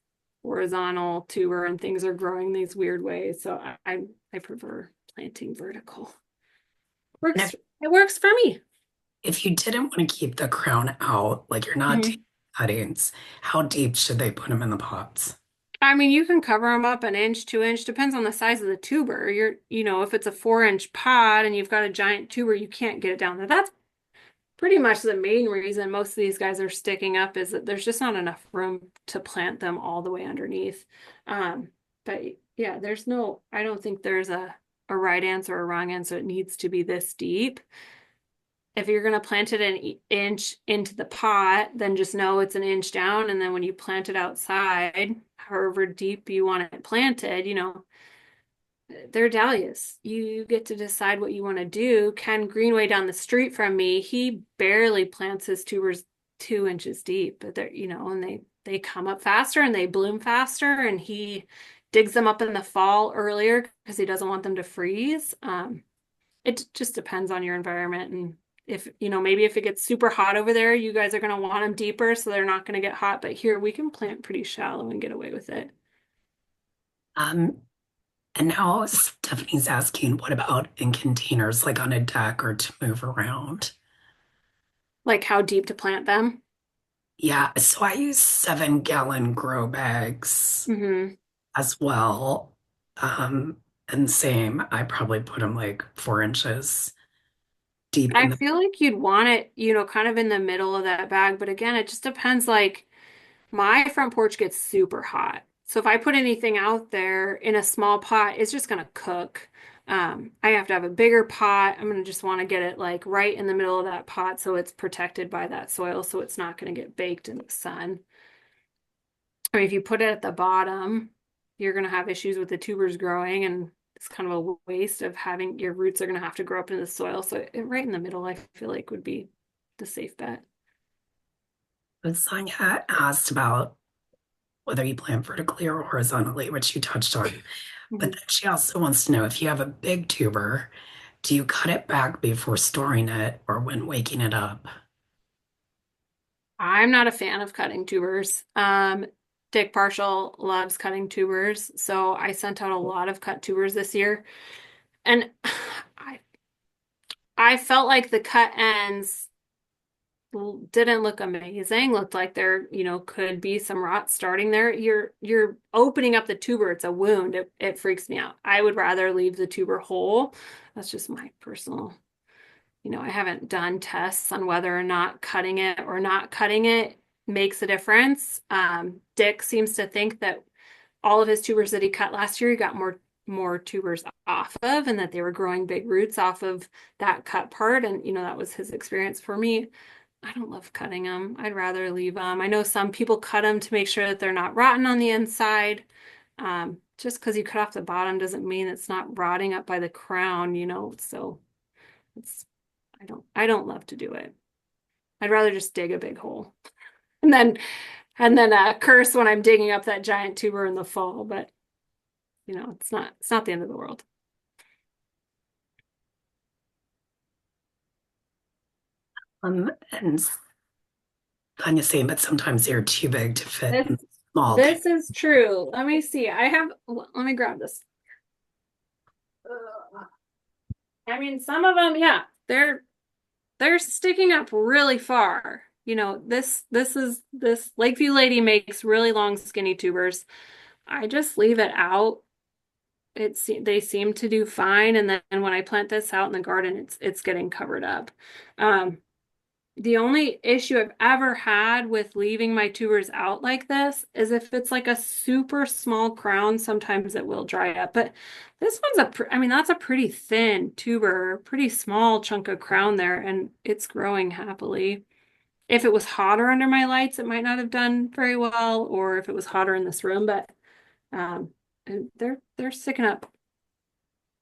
horizontal tuber and things are growing these weird ways. So I prefer planting vertical. It works for me. If you didn't want to keep the crown out, like you're not taking cuttings, how deep should they put them in the pots? I mean, you can cover them up an inch, 2 inch, depends on the size of the tuber. If it's a 4-inch pot and you've got a giant tuber, you can't get it down there. That's pretty much the main reason most of these guys are sticking up is that there's just not enough room to plant them all the way underneath. But yeah, I don't think there's a right answer or a wrong answer. It needs to be this deep. If you're going to plant it an inch into the pot, then just know it's an inch down. And then when you plant it outside, however deep you want it planted, they're dahlias. You get to decide what you want to do. Ken Greenway down the street from me, he barely plants his tubers 2 inches deep, but they're, and they come up faster and they bloom faster. And he digs them up in the fall earlier because he doesn't want them to freeze. It just depends on your environment. And if, maybe if it gets super hot over there, you guys are going to want them deeper so they're not going to get hot. But here we can plant pretty shallow and get away with it. And now Stephanie's asking, what about in containers, like on a deck or to move around? Like how deep to plant them? Yeah, so I use 7-gallon grow bags as well. And same, I probably put them like 4 inches deep in I the. feel like you'd want it, kind of in the middle of that bag. But again, it just depends. Like my front porch gets super hot. So if I put anything out there in a small pot, it's just going to cook. I have to have a bigger pot. I'm going to just want to get it like right in the middle of that pot so it's protected by that soil so it's not going to get baked in the sun. I mean, if you put it at the bottom, you're going to have issues with the tubers growing and it's kind of a waste of having your roots are going to have to grow up into the soil. So right in the middle, I feel like would be the safe bet. But Sonia asked about whether you plant vertically or horizontally, which you touched on. But then she also wants to know if you have a big tuber, do you cut it back before storing it or when waking it up? I'm not a fan of cutting tubers. Dick Partial loves cutting tubers, so I sent out a lot of cut tubers this year. And I felt like the cut ends didn't look amazing. Looked like there, could be some rot starting there. You're opening up the tuber. It's a wound. It freaks me out. I would rather leave the tuber whole. That's just my personal, I haven't done tests on whether or not cutting it or not cutting it makes a difference. Dick seems to think that all of his tubers that he cut last year, he got more tubers off of, and that they were growing big roots off of that cut part. And, that was his experience. For me, I don't love cutting them. I'd rather leave them. I know some people cut them to make sure that they're not rotten on the inside. Just because you cut off the bottom doesn't mean it's not rotting up by the crown, you know. So it's I don't love to do it. I'd rather just dig a big hole and then curse when I'm digging up that giant tuber in the fall. But you know, it's not the end of the world. And I'm the same, but sometimes they're too big to fit in This small. this is true. Let me see. Let me grab this. Ugh. I mean, some of them, yeah, they're sticking up really far. You know, this Lakeview lady makes really long, skinny tubers. I just leave it out. They seem to do fine, and then when I plant this out in the garden, it's getting covered up. The only issue I've ever had with leaving my tubers out like this is if it's like a super small crown, sometimes it will dry up. But this one's I mean, that's a pretty thin tuber, pretty small chunk of crown there, and it's growing happily. If it was hotter under my lights, it might not have done very well, or if it was hotter in this room, but and they're sticking up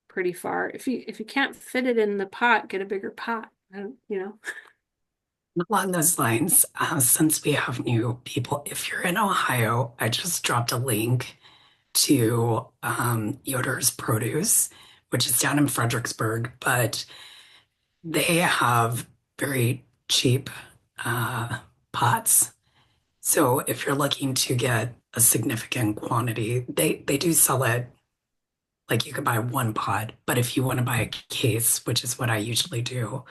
pretty far. If you can't fit it in the pot, get a bigger pot. You know. Along those lines, since we have new people, if you're in Ohio, I just dropped a link to Yoder's Produce, which is down in Fredericksburg, but they have very cheap pots. So if you're looking to get a significant quantity, they do sell it like you could buy one pot, but if you want to buy a case, which is what I usually do,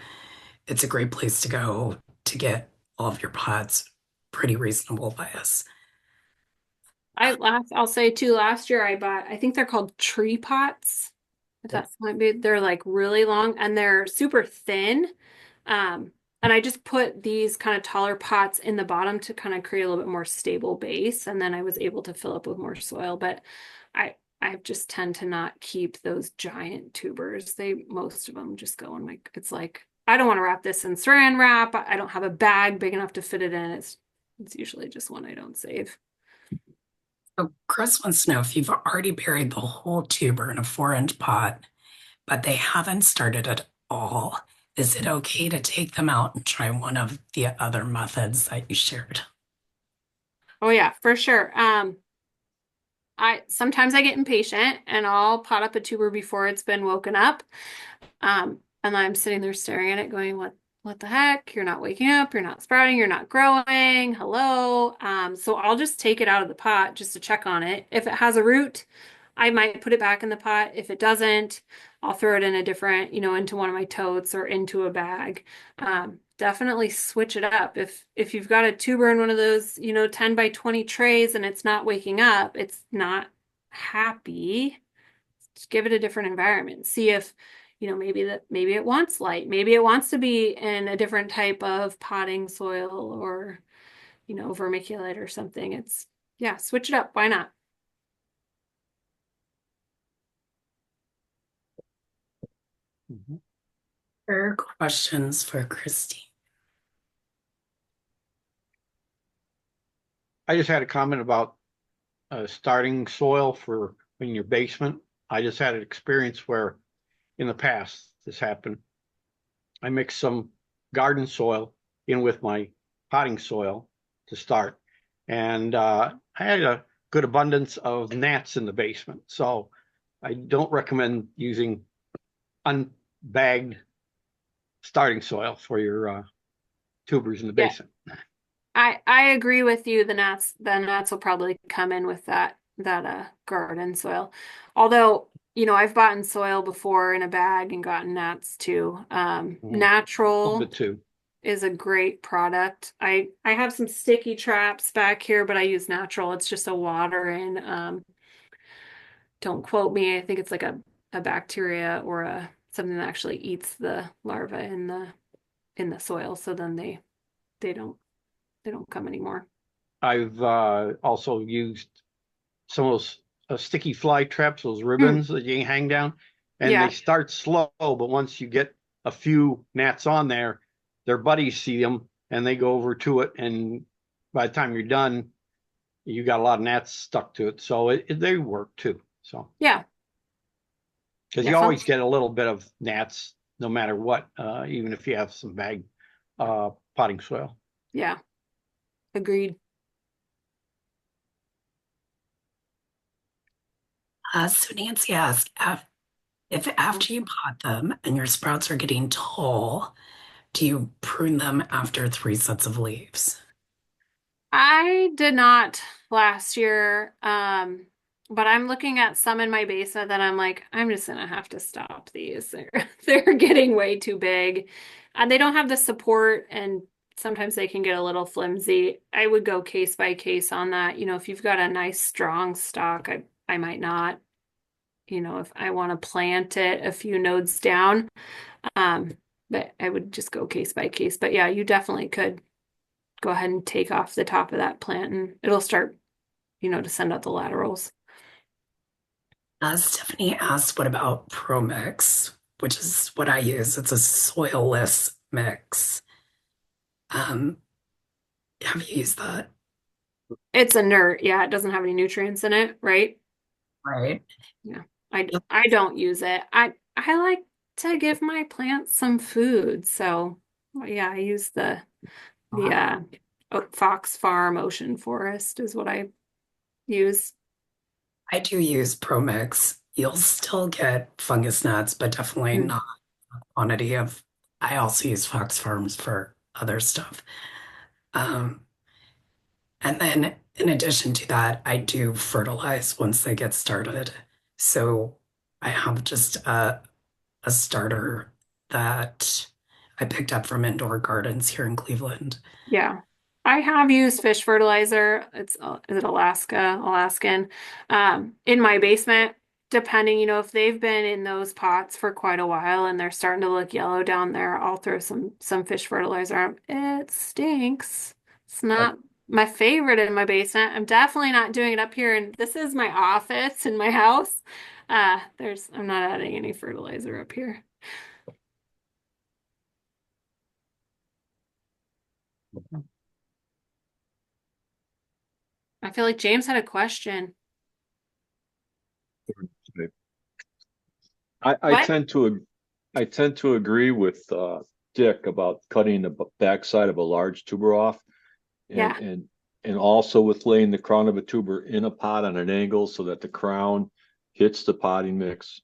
it's a great place to go to get all of your pots pretty reasonable by us. I'll say too, last year I think they're called tree pots. If that might be, they're like really long and they're super thin. And I just put these kind of taller pots in the bottom to kind of create a little bit more stable base. And then I was able to fill up with more soil. But I just tend to not keep those giant tubers. Most of them just go in it's like, I don't want to wrap this in saran wrap. I don't have a bag big enough to fit it in. It's usually just one I don't save. So Chris wants to know if you've already buried the whole tuber in a 4-inch pot, but they haven't started at all. Is it okay to take them out and try one of the other methods that you shared? Oh yeah, for sure. Sometimes I get impatient and I'll pot up a tuber before it's been woken up. And I'm sitting there staring at it going, what the heck? You're not waking up, you're not sprouting, you're not growing. Hello. So I'll just take it out of the pot just to check on it. If it has a root, I might put it back in the pot. If it doesn't, I'll throw it in a different, into one of my totes or into a bag. Definitely switch it up. If you've got a tuber in one of those, 10 by 20 trays and it's not waking up, it's not happy. Just give it a different environment. See if, maybe it wants light. Maybe it wants to be in a different type of potting soil or, vermiculite or something. Switch it up. Why not? Questions for Christine? I just had a comment about starting soil for in your basement. I just had an experience where in the past this happened. I mixed some garden soil in with my potting soil to start. And I had a good abundance of gnats in the basement. So I don't recommend using unbagged starting soil for your tubers in the basement. I agree with you. The gnats will probably come in with that garden soil. Although, I've bought in soil before in a bag and gotten gnats too. Natural too is a great product. I have some sticky traps back here, but I use natural. It's just a water and don't quote me. I think it's like a bacteria or something that actually eats the larva in the soil. So then they don't come anymore. I've also used some of those sticky fly traps, those ribbons that you can hang down, and they start slow, but once you get a few gnats on there, their buddies see them and they go over to it, and by the time you're done, you got a lot of gnats stuck to it. So they work too. So Yeah. because Yeah, you always get a little bit of gnats no matter what, even if you have some bag potting soil. Yeah. Agreed. So Nancy asked if after you pot them and your sprouts are getting tall, do you prune them after 3 sets of leaves? I did not last year. But I'm looking at some in my basement that I'm like, I'm just gonna have to stop these. They're getting way too big. And they don't have the support, and sometimes they can get a little flimsy. I would go case by case on that. You know, if you've got a nice strong stock, I might not. You know, if I want to plant it a few nodes down. Um, but I would just go case by case. But yeah, you definitely could go ahead and take off the top of that plant and it'll start, to send out the laterals. Stephanie asked, what about Pro Mix, which is what I use? It's a soilless mix. Have you used that? It's inert. Yeah, it doesn't have any nutrients in it, right? Right. Yeah. I don't use it. I like to give my plants some food. So yeah, I use the Fox Farm Ocean Forest is what I use. I do use Pro Mix. You'll still get fungus gnats, but definitely Mm. not quantity of. I also use Fox Farms for other stuff. Um, and then in addition to that, I do fertilize once they get started. So I have just a starter that I picked up from Indoor Gardens here in Cleveland. Yeah. I have used fish fertilizer. Is it Alaskan, in my basement, depending, if they've been in those pots for quite a while and they're starting to look yellow down there, I'll throw some fish fertilizer on. It stinks. It's not my favorite in my basement. I'm definitely not doing it up here, and this is my office in my house. I'm not adding any fertilizer up here. I feel like James had a question. I What? tend to agree with Dick about cutting the backside of a large tuber off, and Yeah. and also with laying the crown of a tuber in a pot on an angle so that the crown hits the potting mix,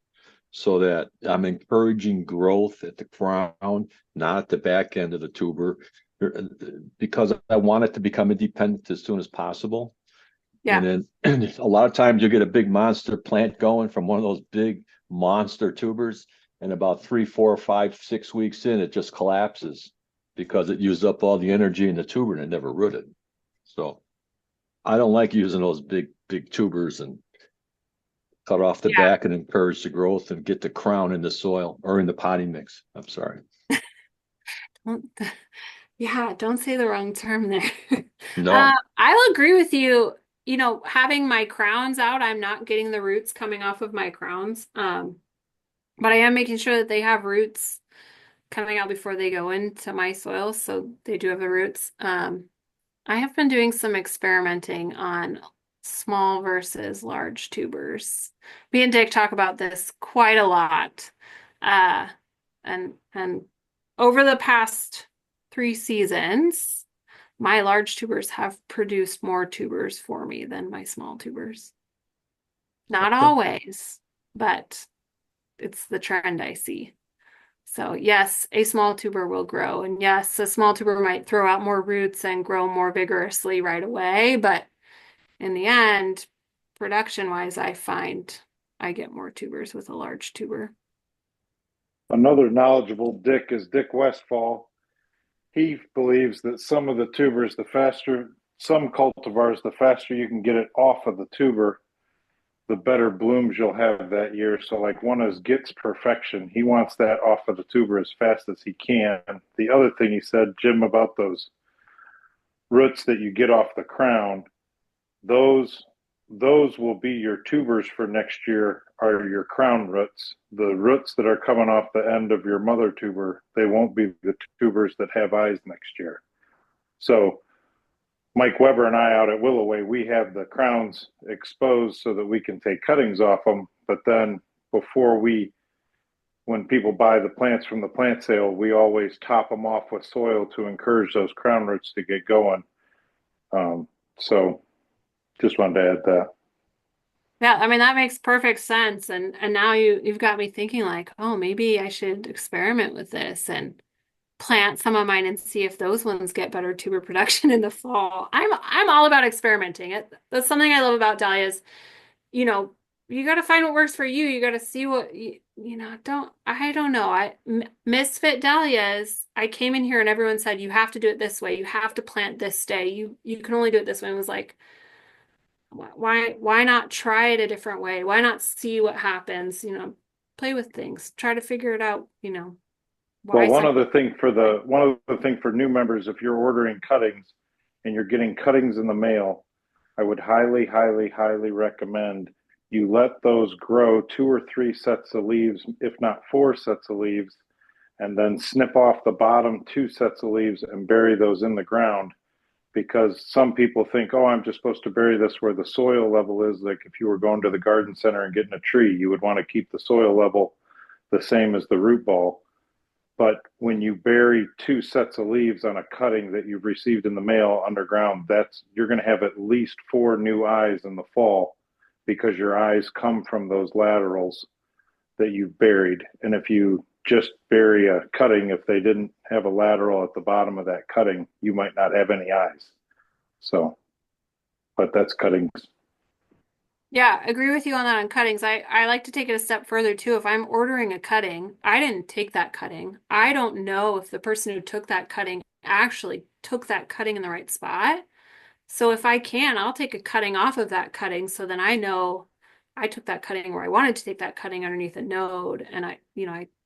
so that I'm encouraging growth at the crown, not at the back end of the tuber, because I want it to become independent as soon as possible. Yeah. And then a lot of times you get a big monster plant going from one of those big monster tubers, and about 3, 4, 5, 6 weeks in, it just collapses because it used up all the energy in the tuber and it never rooted. So I don't like using those big tubers, and cut off the Yeah. back and encourage the growth and get the crown in the soil or in the potting mix. I'm sorry. Don't, yeah, don't say the wrong term there. No. I'll agree with you. Having my crowns out, I'm not getting the roots coming off of my crowns. But I am making sure that they have roots coming out before they go into my soil, so they do have the roots. I have been doing some experimenting on small versus large tubers. Me and Dick talk about this quite a lot. Uh, and over the past 3 seasons, my large tubers have produced more tubers for me than my small tubers. Not always, but it's the trend I see. So yes, a small tuber will grow. And yes, a small tuber might throw out more roots and grow more vigorously right away. But in the end, production-wise, I find I get more tubers with a large tuber. Another knowledgeable Dick is Dick Westfall. He believes that some of the tubers, some cultivars, the faster you can get it off of the tuber, the better blooms you'll have that year. So like one is Gets Perfection. He wants that off of the tuber as fast as he can. The other thing he said, Jim, about those roots that you get off the crown, those will be your tubers for next year, are your crown roots. The roots that are coming off the end of your mother tuber, they won't be the tubers that have eyes next year. So Mike Weber and I out at Willoway, we have the crowns exposed so that we can take cuttings off them. But then when people buy the plants from the plant sale, we always top them off with soil to encourage those crown roots to get going. So just wanted to add that. Yeah, I mean that makes perfect sense. And now you've got me thinking like, oh, maybe I should experiment with this and plant some of mine and see if those ones get better tuber production in the fall. I'm all about experimenting. That's something I love about dahlias. You know, you got to find what works for you. You got to see what I don't know. Misfit Dahlias, I came in here and everyone said you have to do it this way. You have to plant this day. You can only do it this way. And it was like, why not try it a different way? Why not see what happens? Play with things, try to figure it out, Well, why one some other thing for new members, if you're ordering cuttings and you're getting cuttings in the mail, I would highly, highly, highly recommend you let those grow 2 or 3 sets of leaves, if not 4 sets of leaves, and then snip off the bottom 2 sets of leaves and bury those in the ground. Because some people think, oh, I'm just supposed to bury this where the soil level is. Like if you were going to the garden center and getting a tree, you would want to keep the soil level the same as the root ball. But when you bury 2 sets of leaves on a cutting that you've received in the mail underground, you're going to have at least 4 new eyes in the fall, because your eyes come from those laterals that you've buried. And if you just bury a cutting, if they didn't have a lateral at the bottom of that cutting, you might not have any eyes. So, but that's cuttings. Yeah, agree with you on that on cuttings. I like to take it a step further too. If I'm ordering a cutting, I didn't take that cutting. I don't know if the person who took that cutting actually took that cutting in the right spot. So if I can, I'll take a cutting off of that cutting so then I know I took that cutting where I wanted to take that cutting underneath a node, and I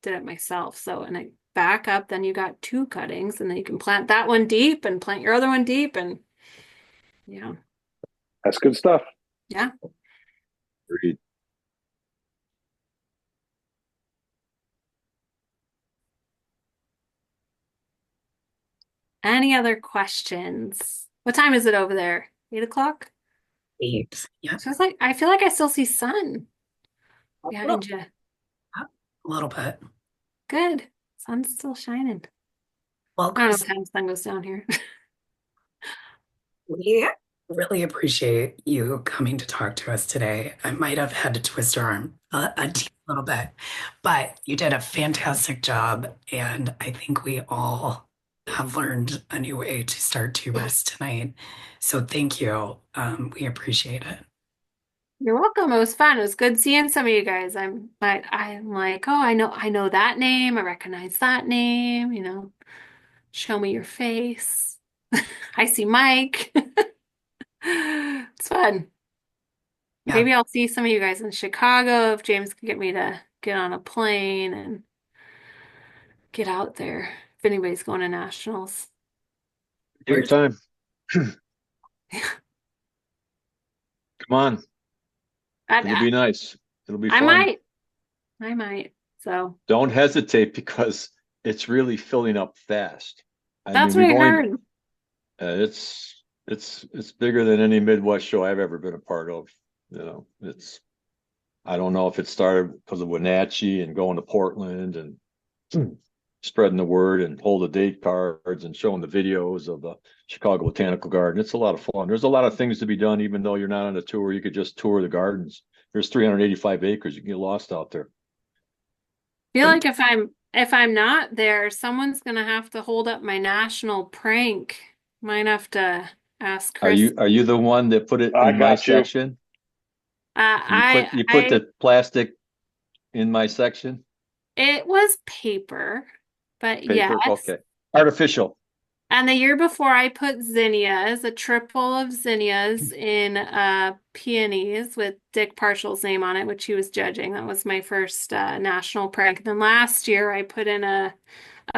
did it myself. So, and I back up, then you got 2 cuttings and then you can plant that one deep and plant your other one deep, and yeah. That's good stuff. Yeah. Agreed. Any other questions? What time is it over there? 8 o'clock? 8. Yeah. So I feel like I still see sun behind you. A little bit. Good. Sun's still shining. Well, I don't know Chris, what time the sun goes down here. we really appreciate you coming to talk to us today. I might have had to twist your arm a little bit, but you did a fantastic job, and I think we all have learned a new way to start tubers tonight. So thank you. We appreciate it. You're welcome. It was fun. It was good seeing some of you guys. I'm like, oh, I know that name. I recognize that name, show me your face. I see Mike. It's fun. Yeah. Maybe I'll see some of you guys in Chicago if James can get me to get on a plane and get out there. If anybody's going to nationals. Great time. Come on. It'll be nice. It'll be fun. I might. So Don't hesitate, because it's really filling up fast. that's what I heard. It's bigger than any Midwest show I've ever been a part of. I don't know if it started because of Wenatchee and going to Portland and spreading the word and hold the date cards and showing the videos of the Chicago Botanical Garden. It's a lot of fun. There's a lot of things to be done, even though you're not on a tour. You could just tour the gardens. There's 385 acres. You can get lost out there. I feel like if I'm not there, someone's gonna have to hold up my national prank. Might have to ask Chris. Are you the one that put it I in my got you. section? You put the plastic in my section? It was paper, but Paper? yes. Okay. Artificial. And the year before, I put zinnias, a triple of zinnias in peonies with Dick Partial's name on it, which he was judging. That was my first national prank. Then last year, I put in a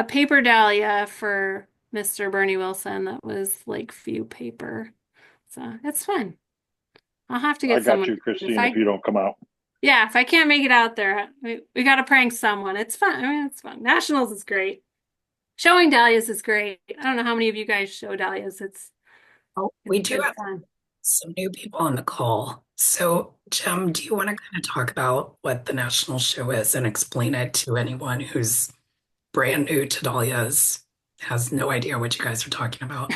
paper dahlia for Mr. Bernie Wilson that was like few paper. So it's fun. I'll have to get I got someone. you, Christine, if you don't come out. Yeah, if I can't make it out there, we got to prank someone. It's fun. I mean, it's fun. Nationals is great. Showing dahlias is great. I don't know how many of you guys show dahlias. Oh, we It's do good have fun. some new people on the call. So, Jim, do you want to kind of talk about what the national show is and explain it to anyone who's brand new to Dahlias, has no idea what you guys are talking about?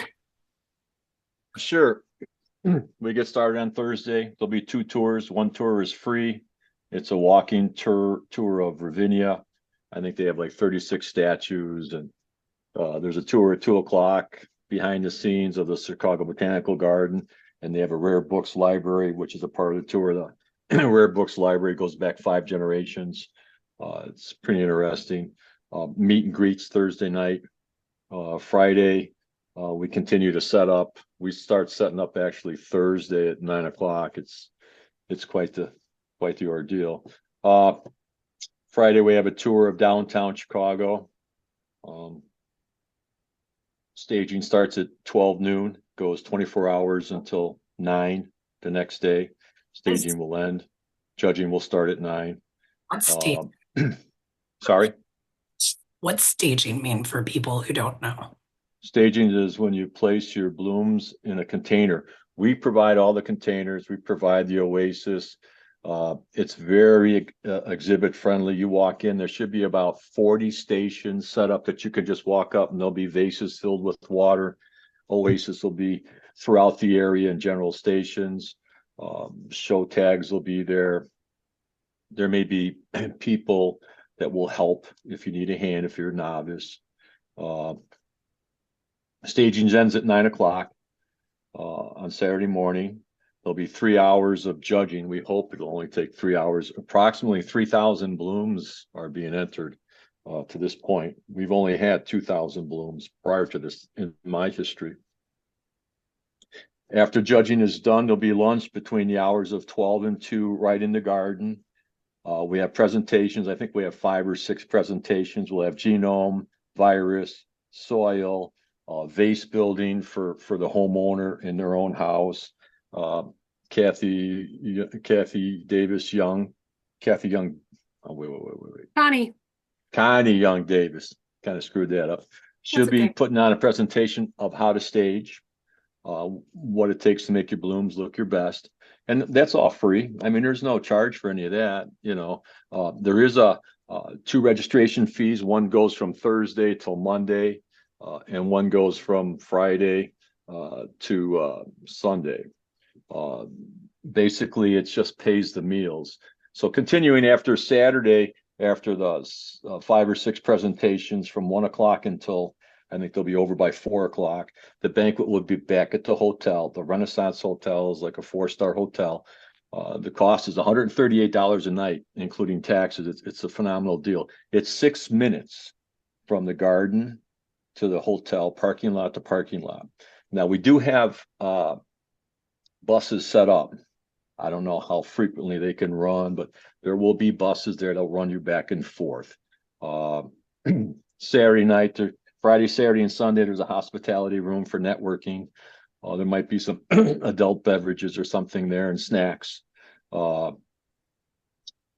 Sure. We get started on Thursday. There'll be 2 tours. One tour is free. It's a walking tour of Ravinia. I think they have like 36 statues, and there's a tour at 2 o'clock behind the scenes of the Chicago Botanical Garden, and they have a rare books library, which is a part of the tour. The rare books library goes back 5 generations. It's pretty interesting. Meet and greets Thursday night. Friday, we continue to set up. We start setting up actually Thursday at 9 o'clock. It's quite the ordeal. Friday we have a tour of downtown Chicago. Staging starts at 12 noon, goes 24 hours until 9 the next day. Staging will end. Judging will start at 9. Sorry? What's staging mean for people who don't know? Staging is when you place your blooms in a container. We provide all the containers. We provide the oasis. It's very exhibit friendly. You walk in, there should be about 40 stations set up that you can just walk up, and there'll be vases filled with water. Oasis will be throughout the area in general stations. Show tags will be there. There may be people that will help if you need a hand, if you're a novice. Staging ends at 9 o'clock on Saturday morning. There'll be 3 hours of judging. We hope it'll only take 3 hours. Approximately 3,000 blooms are being entered to this point. We've only had 2,000 blooms prior to this in my history. After judging is done, there'll be lunch between the hours of 12 and 2 right in the garden. We have presentations. I think we have 5 or 6 presentations. We'll have genome, virus, soil, vase building for the homeowner in their own house. Kathy Young. Oh, wait. Connie Young Davis. Kind of screwed that up. She'll be putting on a presentation of how to stage, what it takes to make your blooms look your best. And that's all free. I mean, there's no charge for any of that. There is 2 registration fees. One goes from Thursday till Monday, and one goes from Friday to Sunday. Basically, it just pays the meals. So continuing after Saturday, after the 5 or 6 presentations from 1 o'clock until I think they'll be over by 4 o'clock. The banquet will be back at the hotel. The Renaissance Hotel is like a 4-star hotel. The cost is $138 a night, including taxes. It's a phenomenal deal. It's 6 minutes from the garden to the hotel, parking lot to parking lot. Now, we do have buses set up. I don't know how frequently they can run, but there will be buses there that'll run you back and forth. Saturday night, Friday, Saturday, and Sunday, there's a hospitality room for networking. There might be some adult beverages or something there and snacks.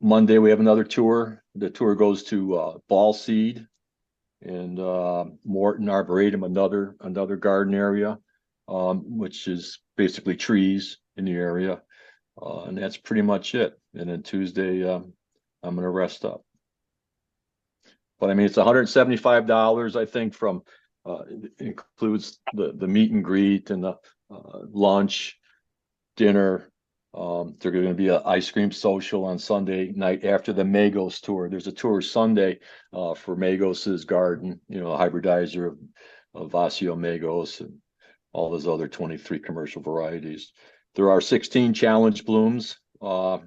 Monday, we have another tour. The tour goes to Ball Seed and Morton Arboretum, another garden area, which is basically trees in the area. And that's pretty much it. And then Tuesday, I'm going to rest up. But I mean, it's $175, I think, from includes the meet and greet and the lunch, dinner. There's going to be an ice cream social on Sunday night after the Magos tour. There's a tour Sunday for Magos's garden, a hybridizer of Vasio Magos and all those other 23 commercial varieties. There are 16 challenge blooms of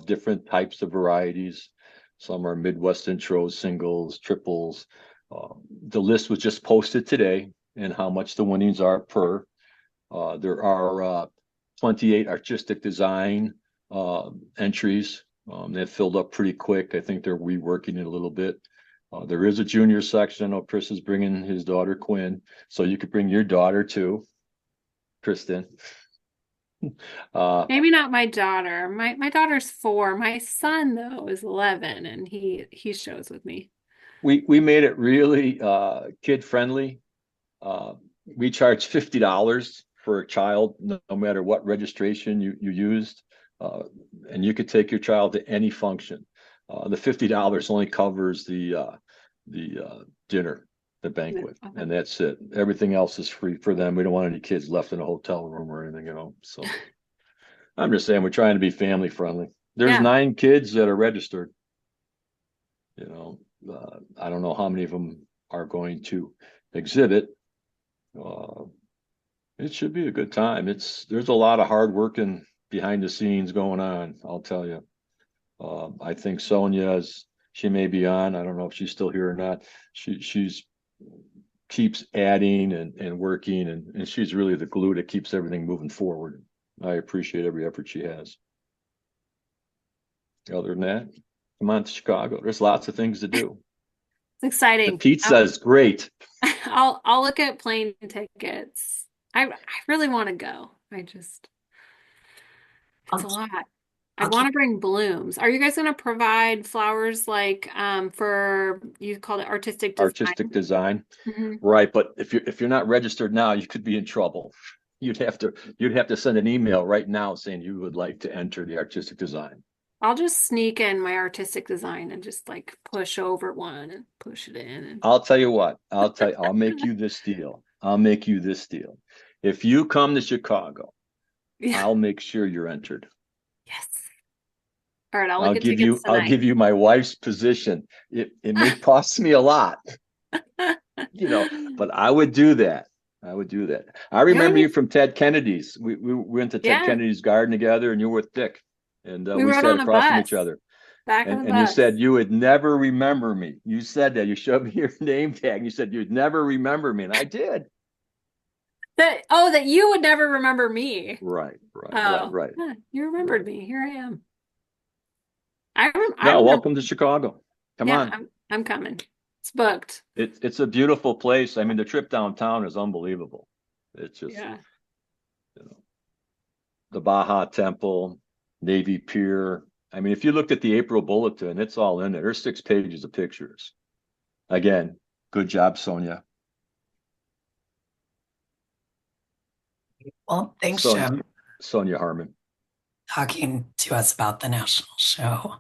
different types of varieties. Some are Midwest intros, singles, triples. The list was just posted today and how much the winnings are per. There are 28 artistic design entries. They've filled up pretty quick. I think they're reworking it a little bit. There is a junior section. I know Chris is bringing his daughter Quinn, so you could bring your daughter too, Kristen. Maybe not my daughter. My daughter's 4. My son though is 11, and he shows with me. We made it really kid friendly. We charge $50 for a child, no matter what registration you used. And you could take your child to any function. The $50 only covers the dinner, the banquet, and that's it. Everything else is free for them. We don't want any kids left in a hotel room or anything, you know. So I'm just saying we're trying to be family friendly. There's 9 kids that are registered. You know, I don't know how many of them are going to exhibit. It should be a good time. There's a lot of hard working behind the scenes going on, I'll tell you. I think she may be on. I don't know if she's still here or not. She's keeps adding and working, and she's really the glue that keeps everything moving forward. I appreciate every effort she has. Other than that, come on to Chicago. There's lots of things to do. It's exciting. The pizza is great. I'll look at plane tickets. I really want to go. It's a lot. I want to bring blooms. Are you guys going to provide flowers like for, you called it artistic design? Artistic design. Mm-hmm. Right, but if you're not registered now, you could be in trouble. You'd have to send an email right now saying you would like to enter the artistic design. I'll just sneak in my artistic design and just like push over one and push it in. And... I'll tell you what. I'll make you this deal. If you come to Chicago, I'll make sure you're entered. Yes. All right, I'll give you my wife's position. It may cost me a lot, you know, but I would do that. I remember you from Ted Kennedy's. We went to Ted Kennedy's garden together, and you were with Dick, and we sat across from each other. And you said you would never remember me. You said that. You showed me your name tag. And you said you'd never remember me, and I did. That you would never remember me. Right. Yeah, you remembered me. Here I am. Welcome to Chicago. Come on. I'm coming. It's booked. It's a beautiful place. I mean, the trip downtown is unbelievable. It's just, you know, the Baja Temple, Navy Pier. I mean, if you looked at the April bulletin, it's all in there. There's 6 pages of pictures. Again, good job, Sonia. Well, thanks, Jim. Sonia Harmon. Talking to us about the national show.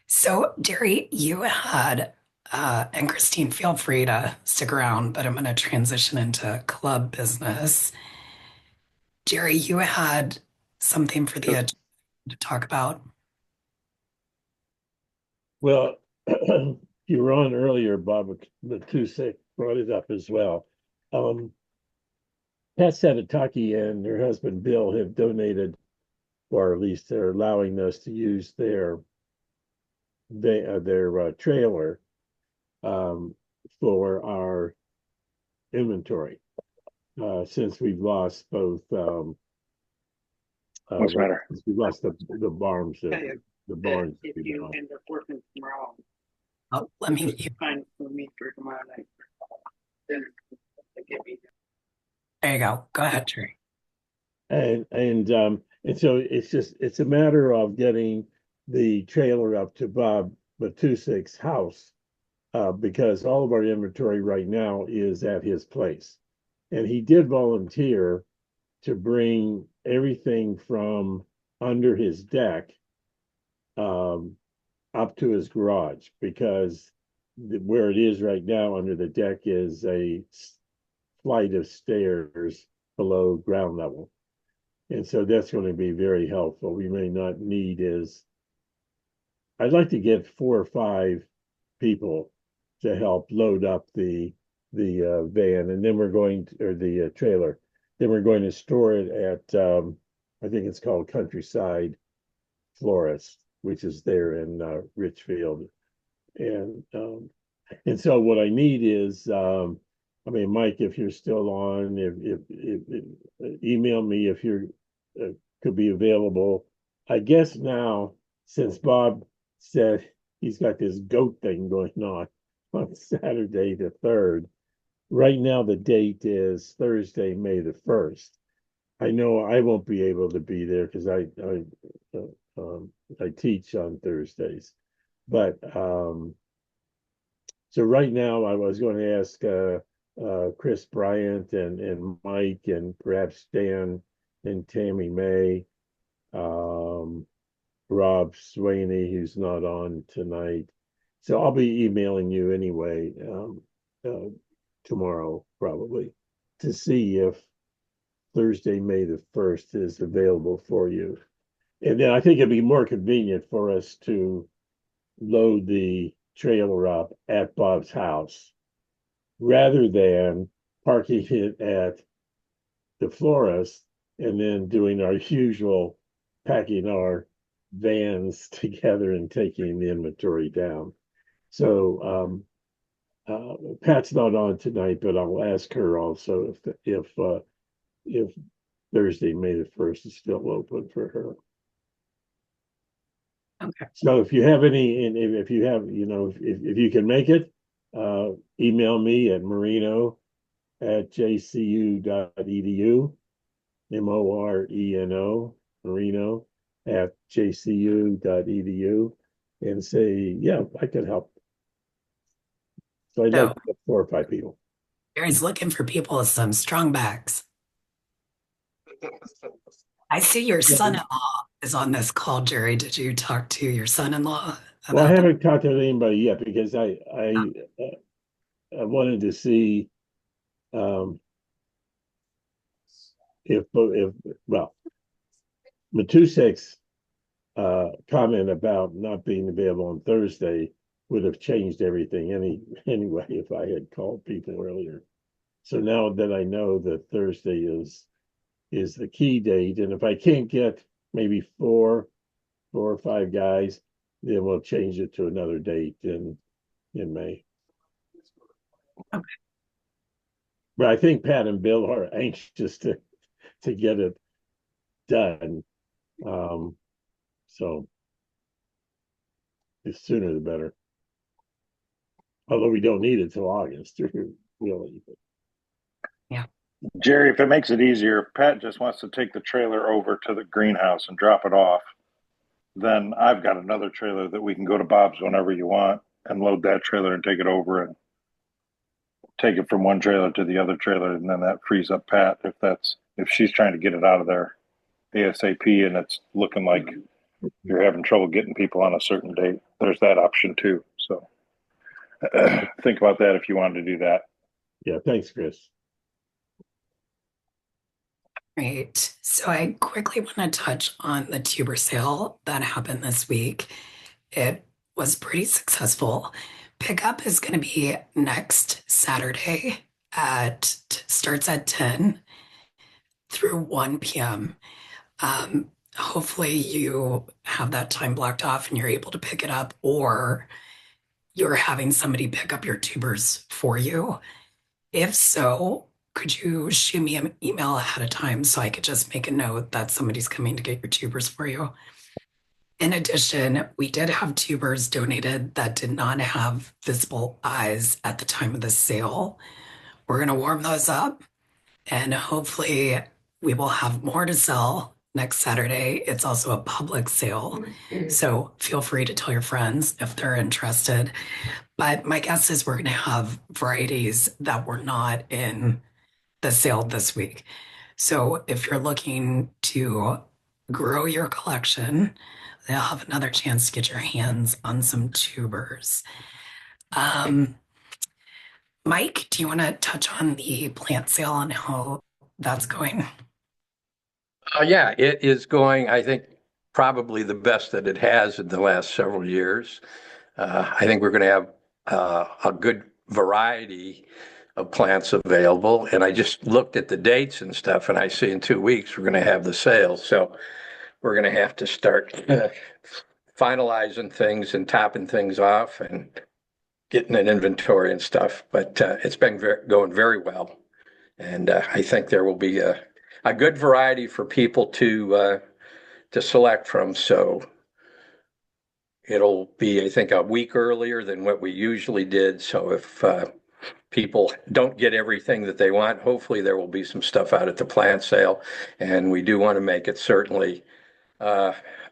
So, Derry, you had, and Christine, feel free to stick around, but I'm going to transition into club business. Derry, you had something for the agenda to talk about. Well, you were on earlier, Bob, but Tuesday brought it up as well. Pat Sabataki and her husband Bill have donated, or at least they're allowing us to use their trailer for our inventory since we've lost both. What's the matter? We've lost the barns. The barns. Oh, let me. There you go. Go ahead, Terry. And so it's a matter of getting the trailer up to Bob Matusik's house because all of our inventory right now is at his place. And he did volunteer to bring everything from under his deck up to his garage because where it is right now under the deck is a flight of stairs below ground level. And so that's going to be very helpful. We may not need I'd like to get 4 or 5 people to help load up the van, and then the trailer. Then we're going to store it at I think it's called Countryside Florist, which is there in Richfield. And so what I need is Mike, if you're still on, if email me if you're could be available. I guess now, since Bob said he's got this goat thing going on Saturday the 3rd, right now the date is Thursday, May the 1st. I know I won't be able to be there because I teach on Thursdays, but So right now, I was going to ask Chris Bryant and Mike and perhaps Dan and Tammy May, Rob Swaney, who's not on tonight. So I'll be emailing you anyway tomorrow, probably, to see if Thursday, May the 1st is available for you. And then I think it'd be more convenient for us to load the trailer up at Bob's house rather than parking it at the florist and then doing our usual packing our vans together and taking the inventory down. So Pat's not on tonight, but I'll ask her also if Thursday, May the 1st is still open for her. Okay. So if you have any, and if you have, if you can make it, email me at marino@jcu.edu, MORENO, Marino @jcu.edu, and say, yeah, I could help. So I'd like So to get 4 or 5 people. Gary's looking for people with some strong backs. I see your son-in-law is on this call, Jerry. Did you talk to your son-in-law Well, I about haven't contacted anybody yet because I wanted to see if well, Matusek's comment about not being available on Thursday would have changed everything anyway if I had called people earlier. So now that I know that Thursday is the key date, and if I can't get maybe 4 or 5 guys, then we'll change it to another date in May. Okay. But I think Pat and Bill are anxious to get it done. So the sooner the better. Although we don't need it till August, really. Yeah. Jerry, if it makes it easier, Pat just wants to take the trailer over to the greenhouse and drop it off. Then I've got another trailer that we can go to Bob's whenever you want and load that trailer and take it over and take it from one trailer to the other trailer, and then that frees up Pat if she's trying to get it out of there ASAP and it's looking like you're having trouble getting people on a certain date. There's that option too. So think about that if you wanted to do that. Yeah, thanks, Chris. Great. So I quickly want to touch on the tuber sale that happened this week. It was pretty successful. Pickup is going to be next Saturday starts at 10 through 1 p.m. Hopefully you have that time blocked off and you're able to pick it up, or you're having somebody pick up your tubers for you. If so, could you shoot me an email ahead of time so I could just make a note that somebody's coming to get your tubers for you? In addition, we did have tubers donated that did not have visible eyes at the time of the sale. We're going to warm those up, and hopefully we will have more to sell next Saturday. It's also a public sale, so feel free to tell your friends if they're interested. But my guess is we're going to have varieties that were not in the sale this week. So if you're looking to grow your collection, they'll have another chance to get your hands on some tubers. Mike, do you want to touch on the plant sale and how that's going? Yeah, it is going, I think, probably the best that it has in the last several years. I think we're going to have a good variety of plants available. And I just looked at the dates and stuff, and I see in 2 weeks we're going to have the sale. So we're going to have to start finalizing things and topping things off and getting an inventory and stuff. But it's been going very well. And I think there will be a good variety for people to select from. So it'll be, I think, a week earlier than what we usually did. So if people don't get everything that they want, hopefully there will be some stuff out at the plant sale. And we do want to make it certainly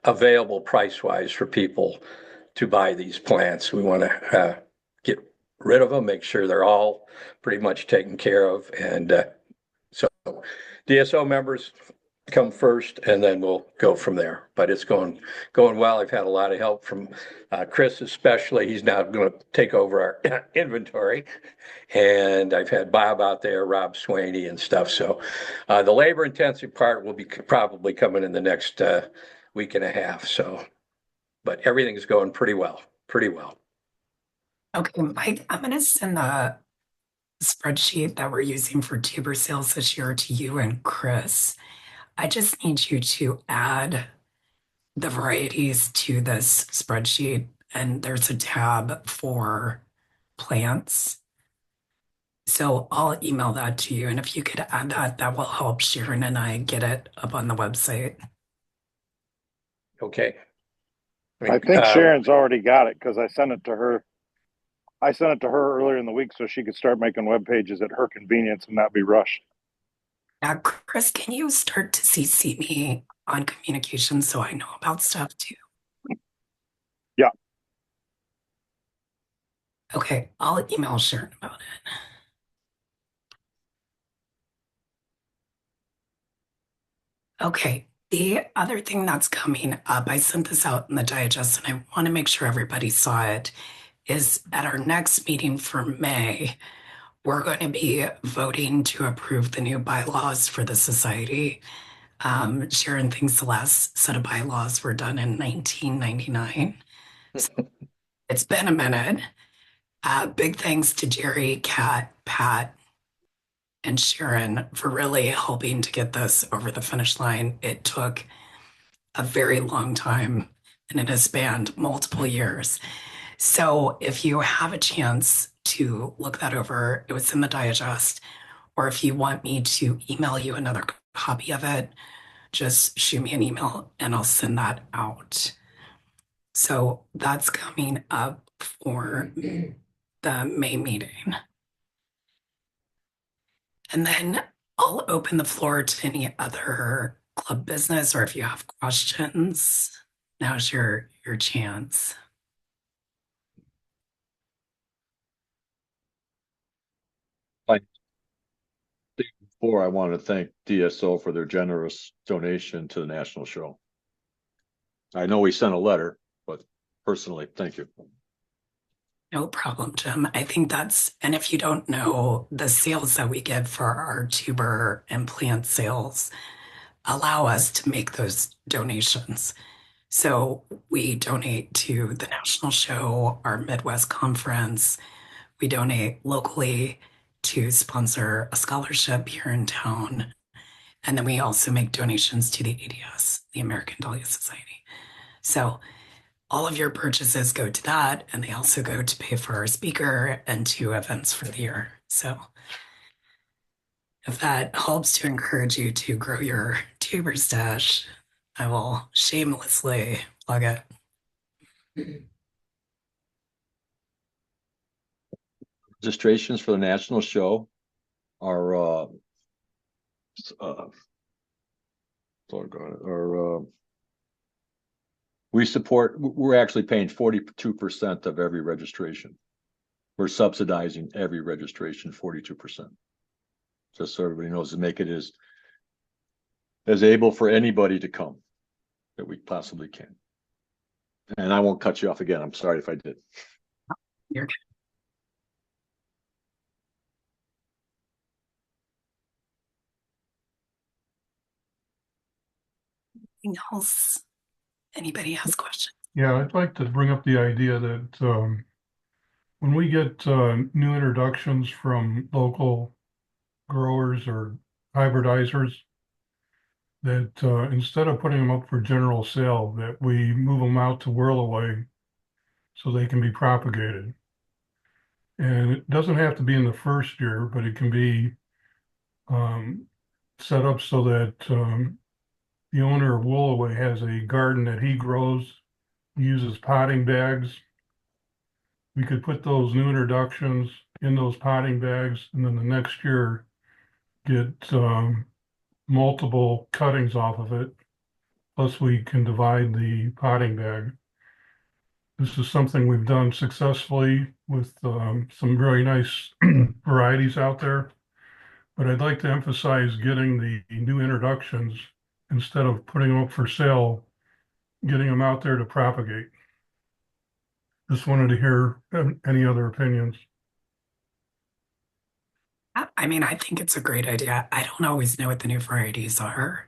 available price-wise for people to buy these plants. We want to get rid of them, make sure they're all pretty much taken care of. And so DSO members come first, and then we'll go from there. But it's going well. I've had a lot of help from Chris, especially. He's now going to take over our inventory, and I've had Bob out there, Rob Swaney, and stuff. So the labor-intensive part will be probably coming in the next week and a half. So, but everything's going pretty well. Pretty well. Okay, Mike, I'm going to send the spreadsheet that we're using for tuber sales this year to you and Chris. I just need you to add the varieties to this spreadsheet, and there's a tab for plants. So I'll email that to you, and if you could add that, that will help Sharon and I get it up on the website. Okay. I think Sharon's already got it because I sent it to her. I sent it to her earlier in the week so she could start making web pages at her convenience and not be rushed. Now, Chris, can you start to CC me on communication so I know about stuff too? Yeah. Okay, I'll email Sharon about it. Okay, the other thing that's coming up, I sent this out in the digest and I want to make sure everybody saw it, is at our next meeting for May, we're going to be voting to approve the new bylaws for the society. Sharon thinks the last set of bylaws were done in 1999. So it's been a minute. Big thanks to Jerry, Kat, Pat, and Sharon for really helping to get this over the finish line. It took a very long time and it has spanned multiple years. So if you have a chance to look that over, it was in the digest, or if you want me to email you another copy of it, just shoot me an email and I'll send that out. So that's coming up for the May meeting. And then I'll open the floor to any other club business, or if you have questions, now's your chance. Before, I want to thank DSO for their generous donation to the national show. I know we sent a letter, but personally, thank you. No problem, Jim. I think that's, and if you don't know, the sales that we get for our tuber and plant sales allow us to make those donations. So we donate to the national show, our Midwest conference. We donate locally to sponsor a scholarship here in town. And then we also make donations to the ADS, the American Dahlia Society. So all of your purchases go to that, and they also go to pay for our speaker and 2 events for the year. So if that helps to encourage you to grow your tuber stash, I will shamelessly plug it. Registrations for the national show are we're actually paying 42% of every registration. We're subsidizing every registration 42%. Just so everybody knows, to make it as able for anybody to come that we possibly can. And I won't cut you off again. I'm sorry if I did. You're good. Anything else? Anybody has questions? Yeah, I'd like to bring up the idea that when we get new introductions from local growers or hybridizers, that instead of putting them up for general sale, that we move them out to Whirlaway so they can be propagated. And it doesn't have to be in the first year, but it can be set up so that the owner of Whirlaway has a garden that he grows, uses potting bags. We could put those new introductions in those potting bags, and then the next year get multiple cuttings off of it. Plus, we can divide the potting bag. This is something we've done successfully with some very nice varieties out there. But I'd like to emphasize getting the new introductions instead of putting them up for sale, getting them out there to propagate. Just wanted to hear any other opinions. I mean, I think it's a great idea. I don't always know what the new varieties are.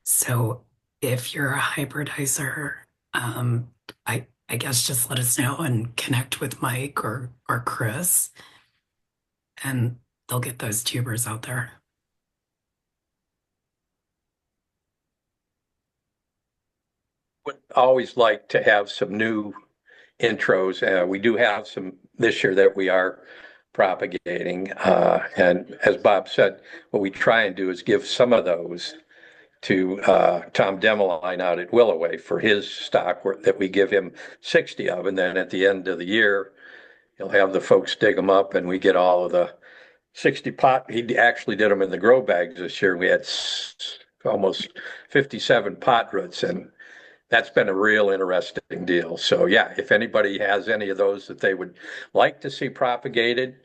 So if you're a hybridizer, um, I guess just let us know and connect with Mike or Chris, and they'll get those tubers out there. Would always like to have some new intros. We do have some this year that we are propagating. And as Bob said, what we try and do is give some of those to Tom Demeline out at Willoway for his stock that we give him 60 of. And then at the end of the year, he'll have the folks dig them up and we get all of the 60 pot. He actually did them in the grow bags this year. We had almost 57 pot roots, and that's been a real interesting deal. So yeah, if anybody has any of those that they would like to see propagated,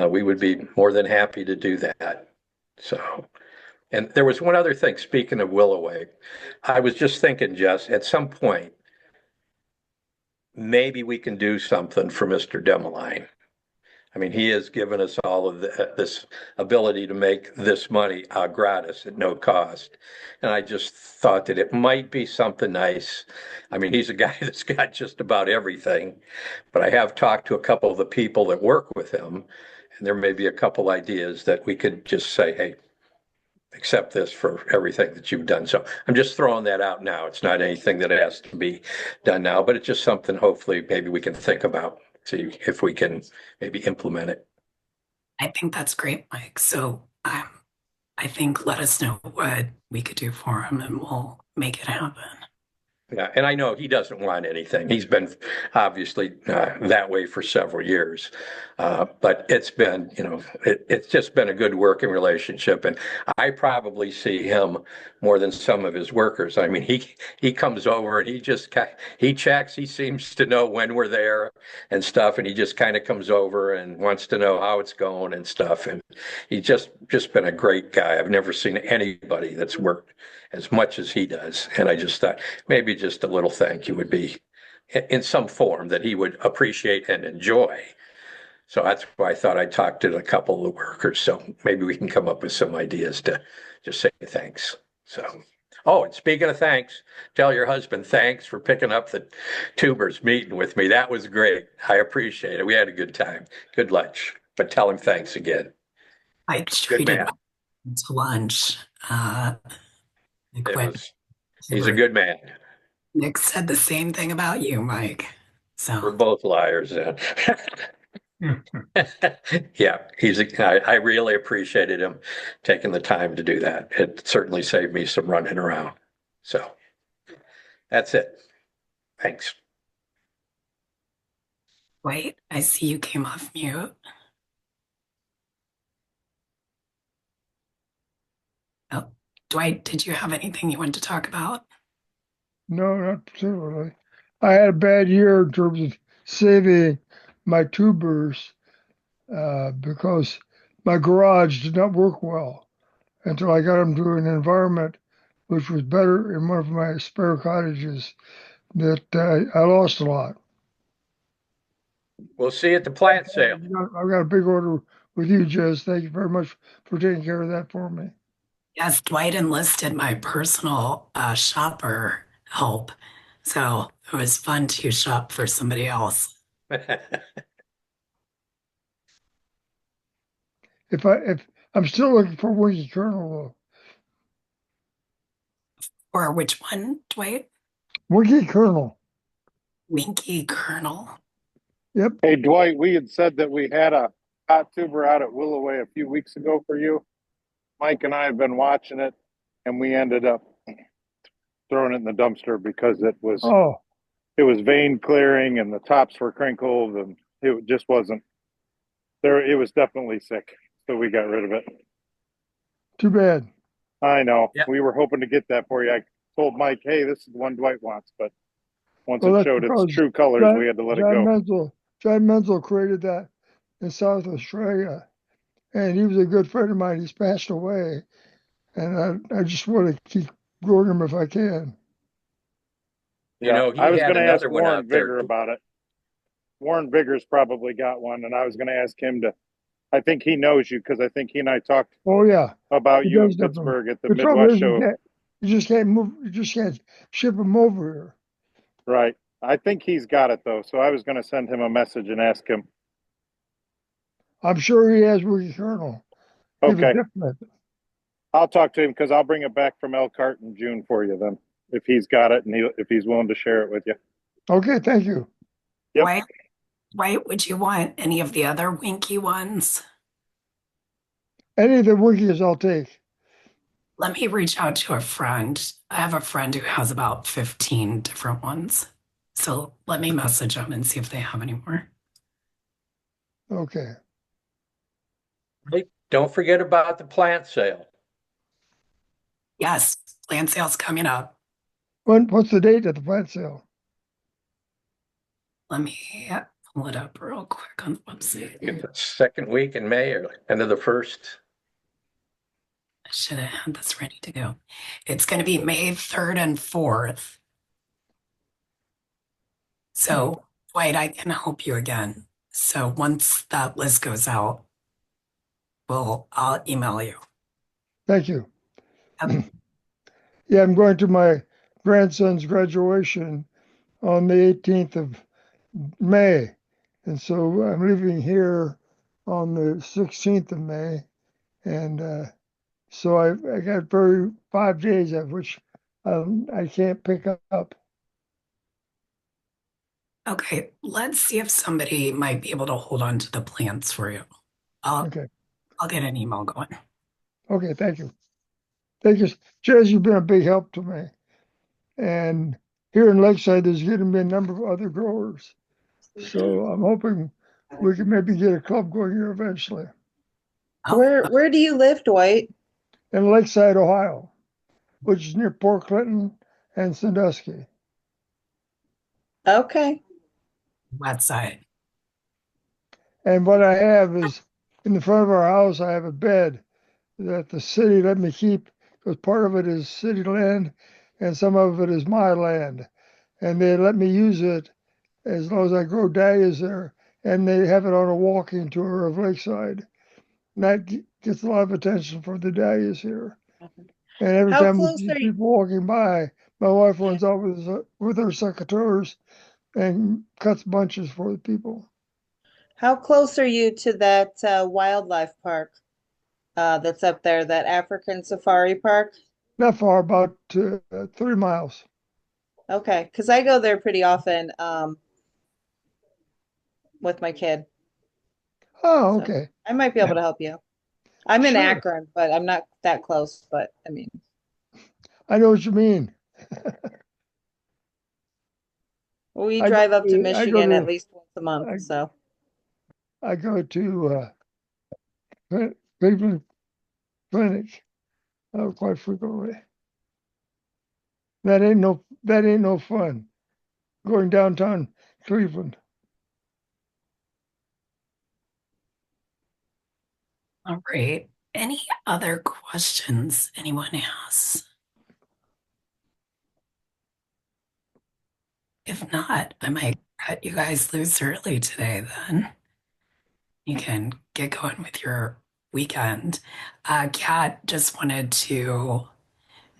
we would be more than happy to do that. So, and there was one other thing, speaking of Willoway, I was just thinking, Jess, at some point, maybe we can do something for Mr. Demeline. I mean, he has given us all of this ability to make this money gratis at no cost. And I just thought that it might be something nice. I mean, he's a guy that's got just about everything, but I have talked to a couple of the people that work with him, and there may be a couple ideas that we could just say, hey, accept this for everything that you've done. So I'm just throwing that out now. It's not anything that has to be done now, but it's just something hopefully maybe we can think about. See if we can maybe implement it. I think that's great, Mike. So I think let us know what we could do for him and we'll make it happen. Yeah, and I know he doesn't want anything. He's been obviously that way for several years, but it's been, it's just been a good working relationship, and I probably see him more than some of his workers. I mean, he comes over and he checks. He seems to know when we're there and stuff, and he just kind of comes over and wants to know how it's going and stuff. And he's just been a great guy. I've never seen anybody that's worked as much as he does. And I just thought maybe just a little thank you would be in some form that he would appreciate and enjoy. So that's why I thought I'd talk to a couple of the workers. So maybe we can come up with some ideas to just say thanks. So, oh, and speaking of thanks, tell your husband thanks for picking up the tubers meeting with me. That was great. I appreciate it. We had a good time. Good lunch. But tell him thanks again. I treated him to lunch. He's a good man. Nick said the same thing about you, Mike. So we're both liars. Yeah, I really appreciated him taking the time to do that. It certainly saved me some running around. So that's it. Thanks. Wait, I see you came off mute. Oh, Dwight, did you have anything you wanted to talk about? No, not particularly. I had a bad year in terms of saving my tubers because my garage did not work well until I got them to an environment which was better in one of my spare cottages that I lost a lot. We'll see you at the plant sale. I've got a big order with you, Jess. Thank you very much for taking care of that for me. Yes, Dwight enlisted my personal shopper help. So it was fun to shop for somebody else. If I'm still looking for Winky Colonel though. Or which one, Dwight? Winky Colonel. Winky Colonel. Yep. Hey, Dwight, we had said that we had a hot tuber out at Willoway a few weeks ago for you. Mike and I have been watching it, and we ended up throwing it in the dumpster because it was vein clearing and the tops were crinkled and it just wasn't there. It was definitely sick, so we got rid of it. Too bad. I know. Yep. We were hoping to get that for you. I told Mike, hey, this is the one Dwight wants, but Once Well, it that's showed its because true colors, we had to let it go. John Menzel created that in South Australia, and he was a good friend of mine. He's passed away, and I just want to keep growing them if I can. You know, I he was had going to ask another one Warren out there. Vigor about it. Warren Vigor's probably got one, and I was going to ask him to. I think he knows you because I think he and I talked Oh yeah, about he you in does have them. Pittsburgh at the The trouble Midwest is show. you just can't move. You just can't ship them over here. Right. I think he's got it though, so I was going to send him a message and ask him. I'm sure he has Wiki Kernel. Okay. Definitely. I'll talk to him because I'll bring it back from Elkhart in June for you then, if he's got it and if he's willing to share it with you. Okay, thank you. Yep. Why would you want any of the other Winky ones? Any of the Wikis I'll take. Let me reach out to a friend. I have a friend who has about 15 different ones. So let me message them and see if they have any more. Okay. Hey, don't forget about the plant sale. Yes, land sale's coming up. What's the date of the plant sale? Let me pull it up real quick on the website. The second week in May or end of the first. I should have had this ready to go. It's going to be May 3rd and 4th. So, Dwight, I can help you again. So once that list goes out, I'll email you. Thank you. Yep. Yeah, I'm going to my grandson's graduation on the 18th of May. And so I'm leaving here on the 16th of May. And so I got 5 days of which I can't pick up. Okay, let's see if somebody might be able to hold on to the plants for you. Okay. I'll get an email going. Okay, thank you. Thank you. Jez, you've been a big help to me. And here in Lakeside, there's going to be a number of other growers. So I'm hoping we can maybe get a club going here eventually. Oh, Where do you live, Dwight? In Lakeside, Ohio, which is near Port Clinton and Sandusky. Okay. west side. And what I have is in the front of our house, I have a bed that the city let me keep because part of it is city land and some of it is my land. And they let me use it as long as I grow dahlias there. And they have it on a walking tour of Lakeside. And that gets a lot of attention for the dahlias here. And every How time we close see are you? people walking by, my wife runs out with her secateurs and cuts bunches for the people. How close are you to that wildlife park that's up there, that African Safari Park? Not far, about 3 miles. Okay, because I go there pretty often with my kid. Oh, So okay. I might be able to help you. I'm in Sure. Akron, but I'm not that close. But I mean, I know what you mean. we I go drive up to to- I go Michigan at to- least once a month. So I go to Cleveland Clinic quite frequently. That ain't no fun. Going downtown Cleveland. All right. Any other questions anyone has? If not, I might cut you guys loose early today then. You can get going with your weekend. Kat just wanted to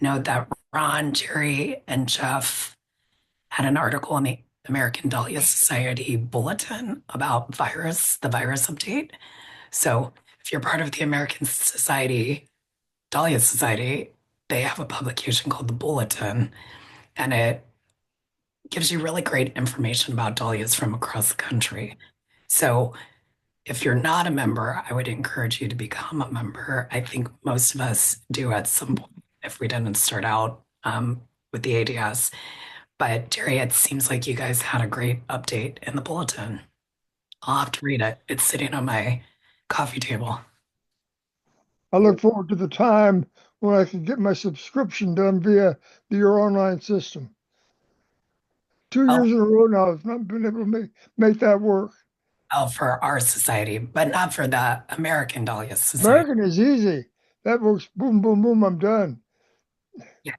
note that Ron, Jerry, and Jeff had an article in the American Dahlia Society bulletin about the virus update. So if you're part of the American Society, Dahlia Society, they have a publication called the Bulletin, and it gives you really great information about dahlias from across the country. So if you're not a member, I would encourage you to become a member. I think most of us do at some point if we didn't start out with the ADS. But Jerry, it seems like you guys had a great update in the bulletin. I'll have to read it. It's sitting on my coffee table. I look forward to the time when I can get my subscription done via your online system. 2 years in a row now. I've not been able to make that work. Oh, for our society, but not for the American Dahlia Society. American is easy. That works. Boom, boom, boom. I'm done. Yeah.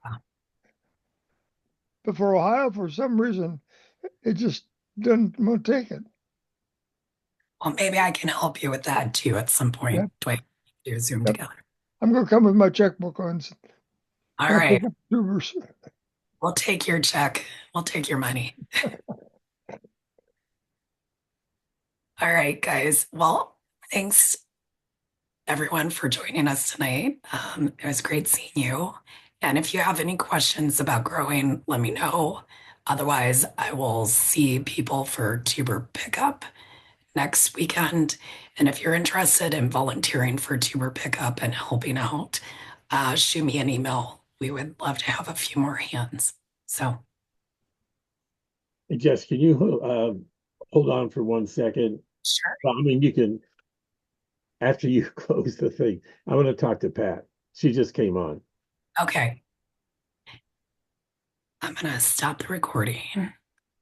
But for Ohio, for some reason, it just doesn't want to take it. Well, maybe I can help you with that too at some point. Yep. Dwight, do a Zoom Yep. together. I'm going to come with my checkbook on. All I'll right. pick up tubers. We'll take your check. We'll take your money. All right, guys. Well, thanks everyone for joining us tonight. It was great seeing you. And if you have any questions about growing, let me know. Otherwise, I will see people for tuber pickup next weekend. And if you're interested in volunteering for tuber pickup and helping out, shoot me an email. We would love to have a few more hands. So, Hey, Jess, can you hold on for 1 second? sure. Well, I mean, you can, after you close the thing, I want to talk to Pat. She just came on. Okay. I'm going to stop the recording.